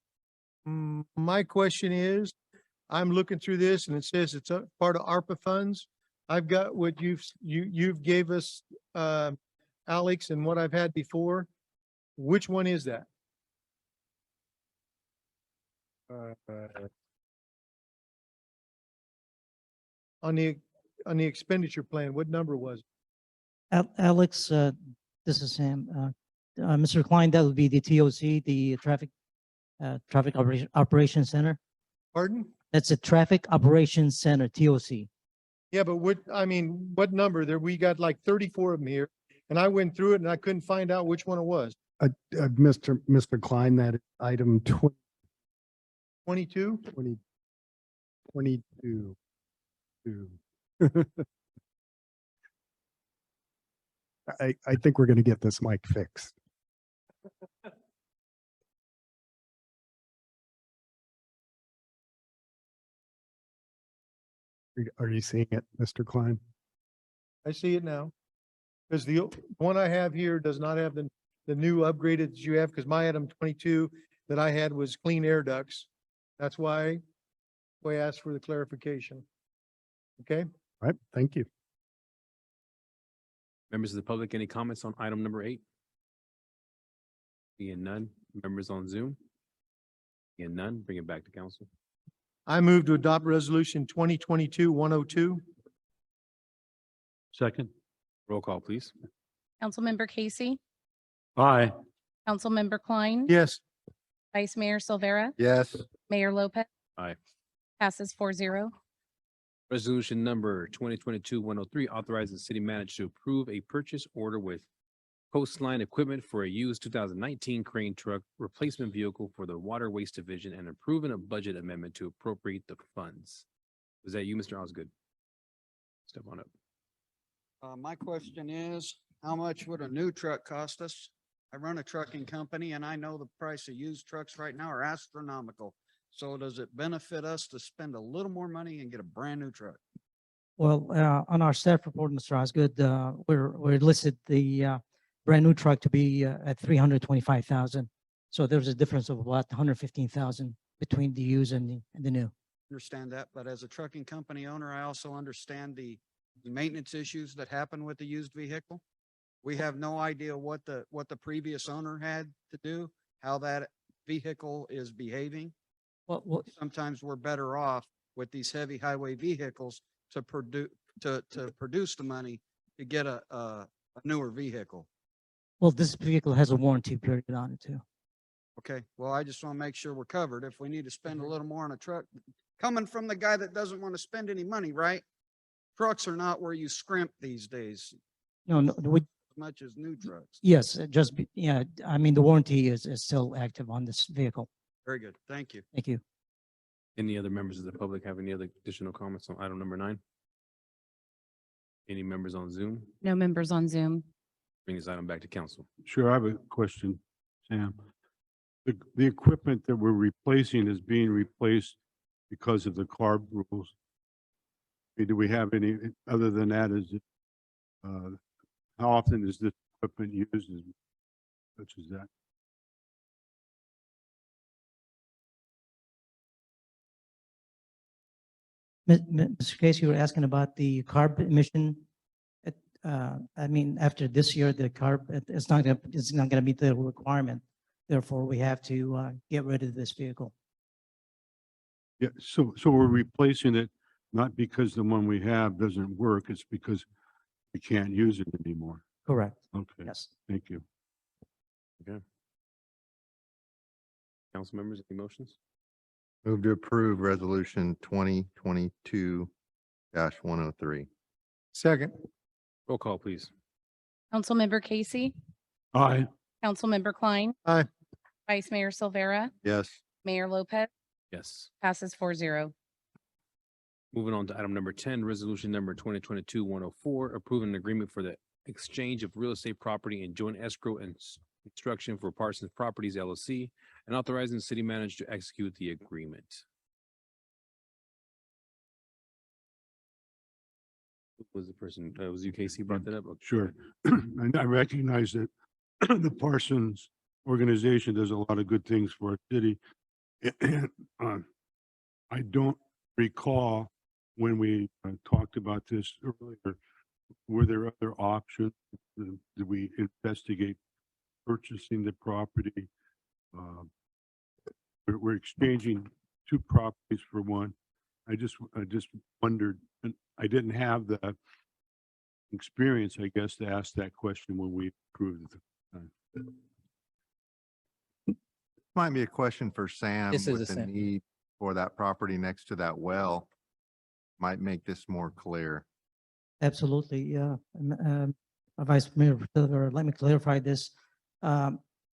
My question is, I'm looking through this and it says it's a part of ARPA funds. I've got what you've gave us, Alex, and what I've had before. Which one is that? On the expenditure plan, what number was it?
Alex, this is Sam. Mr. Klein, that would be the TOC, the Traffic Operations Center.
Pardon?
That's a Traffic Operations Center, TOC.
Yeah, but what number there? We got like 34 of them here and I went through it and I couldn't find out which one it was.
Mr. Klein, that is item
22?
22. I think we're going to get this mic fixed. Are you seeing it, Mr. Klein?
I see it now. Because the one I have here does not have the new upgraded that you have, because my item 22 that I had was clean air ducts. That's why I asked for the clarification. Okay?
All right, thank you.
Members of the public, any comments on item number 8? Being none. Members on Zoom? Being none, bring it back to council.
I move to adopt resolution 2022-102.
Second.
Roll call, please.
Councilmember Casey,
Aye.
Councilmember Klein.
Yes.
Vice Mayor Silvera,
Yes.
Mayor Lopez.
Aye.
Passes 4-0.
Resolution number 2022-103, authorizing city manager to approve a purchase order with Coastline Equipment for a used 2019 crane truck replacement vehicle for the Water Waste Division and approving a budget amendment to appropriate the funds. Was that you, Mr. Osgood? Step on up.
My question is, how much would a new truck cost us? I run a trucking company and I know the price of used trucks right now are astronomical. So does it benefit us to spend a little more money and get a brand new truck?
Well, on our staff report, Mr. Osgood, we're listed the brand new truck to be at 325,000. So there's a difference of about 115,000 between the used and the new.
understand that, but as a trucking company owner, I also understand the maintenance issues that happen with the used vehicle. We have no idea what the previous owner had to do, how that vehicle is behaving.
Well,
Sometimes we're better off with these heavy highway vehicles to produce the money to get a newer vehicle.
well, this vehicle has a warranty period on it too.
Okay, well, I just want to make sure we're covered. If we need to spend a little more on a truck, coming from the guy that doesn't want to spend any money, right? Trucks are not where you scrimp these days,
No, no, we,
as much as new trucks.
yes, yeah, I mean, the warranty is still active on this vehicle.
Very good. Thank you.
Thank you.
Any other members of the public have any other additional comments on item number 9? Any members on Zoom?
No members on Zoom.
Bring this item back to council.
Sure, I have a question, Sam. The equipment that we're replacing is being replaced because of the CARB rules. Do we have any, other than that, is it, how often is this equipment used such as that?
Mr. Case, you were asking about the carb emission. I mean, after this year, the carb, it's not gonna meet the requirement. Therefore, we have to get rid of this vehicle.
Yeah, so we're replacing it, not because the one we have doesn't work, it's because we can't use it anymore.
Correct.
Okay,
Yes.
thank you.
Okay. Council members, any motions?
Move to approve resolution 2022-103.
Second.
Roll call, please.
Councilmember Casey,
Aye.
Councilmember Klein.
Aye.
Vice Mayor Silvera,
Yes.
Mayor Lopez,
Yes.
passes 4-0.
Moving on to item number 10, resolution number 2022-104, approving an agreement for the exchange of real estate property and joint escrow and construction for Parsons Properties LLC and authorizing the city manager to execute the agreement. Who was the person, was you Casey brought that up? Okay.
Sure. And I recognize that the Parsons organization does a lot of good things for our city. I don't recall when we talked about this earlier, were there other options? Did we investigate purchasing the property? We're exchanging two properties for one. I just wondered, and I didn't have the experience, I guess, to ask that question when we approved it.
Might be a question for Sam
This is
with
a
the
Sam.
need for that property next to that well. Might make this more clear.
Absolutely, yeah. Vice Mayor, let me clarify this.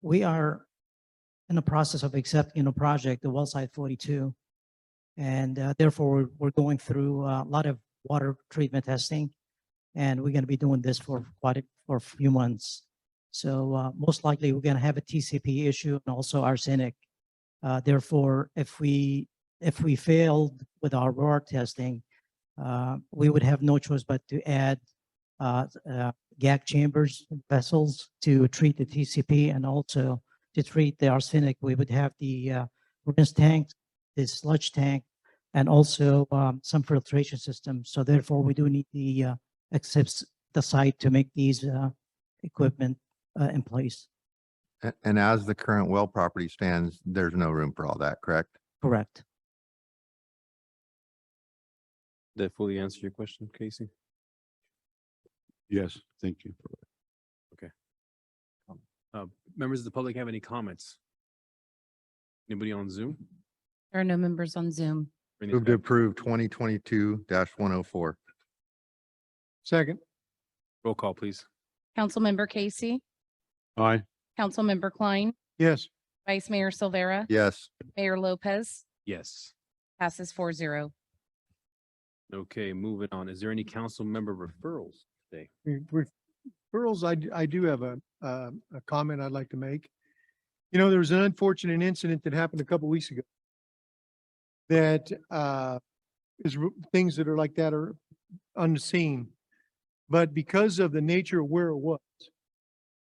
We are in the process of accepting a project, the Wellsite 42. And therefore, we're going through a lot of water treatment testing. And we're going to be doing this for a few months. So most likely, we're going to have a TCP issue and also arsenic. Therefore, if we failed with our water testing, we would have no choice but to add GAC chambers, vessels to treat the TCP and also to treat the arsenic. We would have the rinse tank, the sludge tank, and also some filtration systems. So therefore, we do need the accept the site to make these equipment in place.
And as the current well property stands, there's no room for all that, correct?
Correct.
Did that fully answer your question, Casey?
Yes, thank you.
Members of the public have any comments? Anybody on Zoom?
There are no members on Zoom.
Bring this
Move to
back-
approve 2022-104.
Second.
Roll call, please.
Councilmember Casey,
Aye.
Councilmember Klein,
Yes.
Vice Mayor Silvera,
Yes.
Mayor Lopez,
Yes.
passes 4-0.
Okay, moving on. Is there any council member referrals today?
Referrals, I do have a comment I'd like to make. You know, there was an unfortunate incident that happened a couple weeks ago. That things that are like that are unseen. But because of the nature of where it was,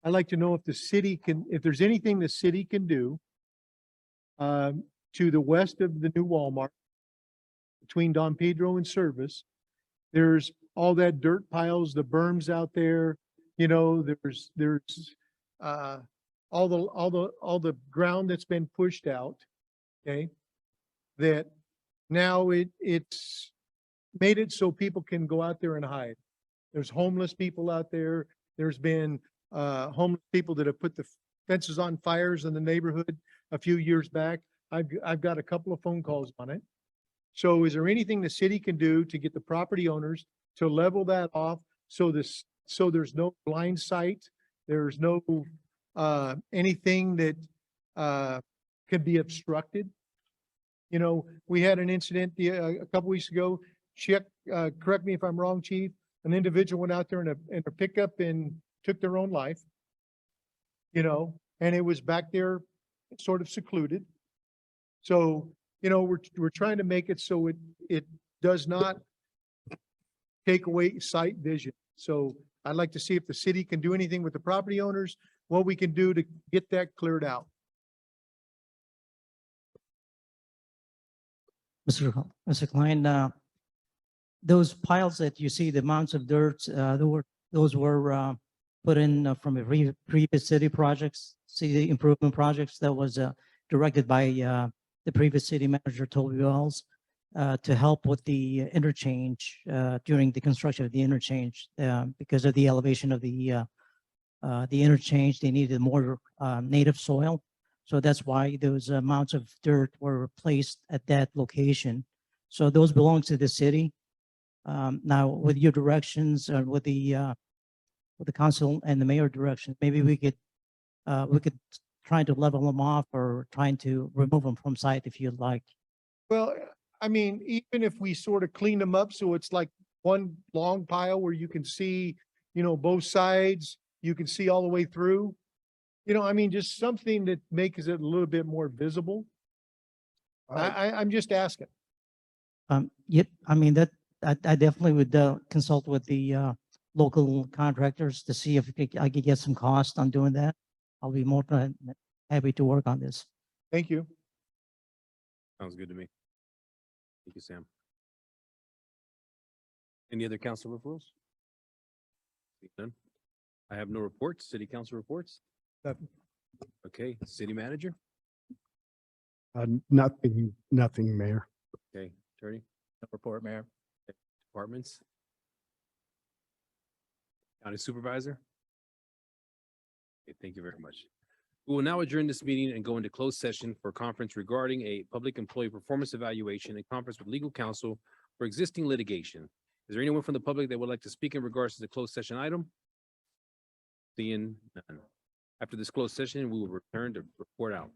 I'd like to know if the city if there's anything the city can do to the west of the new Walmart between Don Pedro and Service. There's all that dirt piles, the berms out there, you know, there's, all the ground that's been pushed out, okay? That now it's made it so people can go out there and hide. There's homeless people out there. There's been, homeless people that have put the fences on fires in the neighborhood a few years back. I've got a couple of phone calls on it. So is there anything the city can do to get the property owners to level that off so there's no blind sight, there's no anything that could be obstructed? You know, we had an incident a couple weeks ago. Correct me if I'm wrong, Chief. An individual went out there in a pickup and took their own life. You know, and it was back there sort of secluded. So, you know, we're trying to make it so it does not take away sight vision. So I'd like to see if the city can do anything with the property owners, what we can do to get that cleared out.
Mr. Klein, those piles that you see, the mounds of dirt, those were put in from a previous city improvement projects that was directed by the previous city manager, Toby Wells, to help with the interchange during the construction of the interchange. Because of the elevation of the interchange, they needed more native soil. So that's why those mounds of dirt were placed at that location. So those belong to the city. Now, with your directions, with the council and the mayor direction, maybe we could try to level them off or trying to remove them from site if you'd like.
Well, I mean, even if we sort of clean them up, so it's like one long pile where you can see, you know, both sides, you can see all the way through. You know, I mean, just something that makes it a little bit more visible. I'm just asking.
Yep, I mean, that I definitely would consult with the local contractors to see if I could get some cost on doing that. I'll be more than happy to work on this.
Thank you.
Sounds good to me. Thank you, Sam. Any other council referrals? Seeing none. I have no reports, city council reports.
Nothing.
Okay, city manager.
Nothing, Mayor.
Okay, attorney.
No report, Mayor.
Departments. County supervisor. Okay, thank you very much. We will now adjourn this meeting and go into closed session for conference regarding a public employee performance evaluation and conference with legal counsel for existing litigation. Is there anyone from the public that would like to speak in regards to the closed session item? Seeing none. After this closed session, we will return to report out.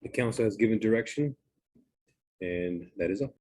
The council has given direction, and that is all.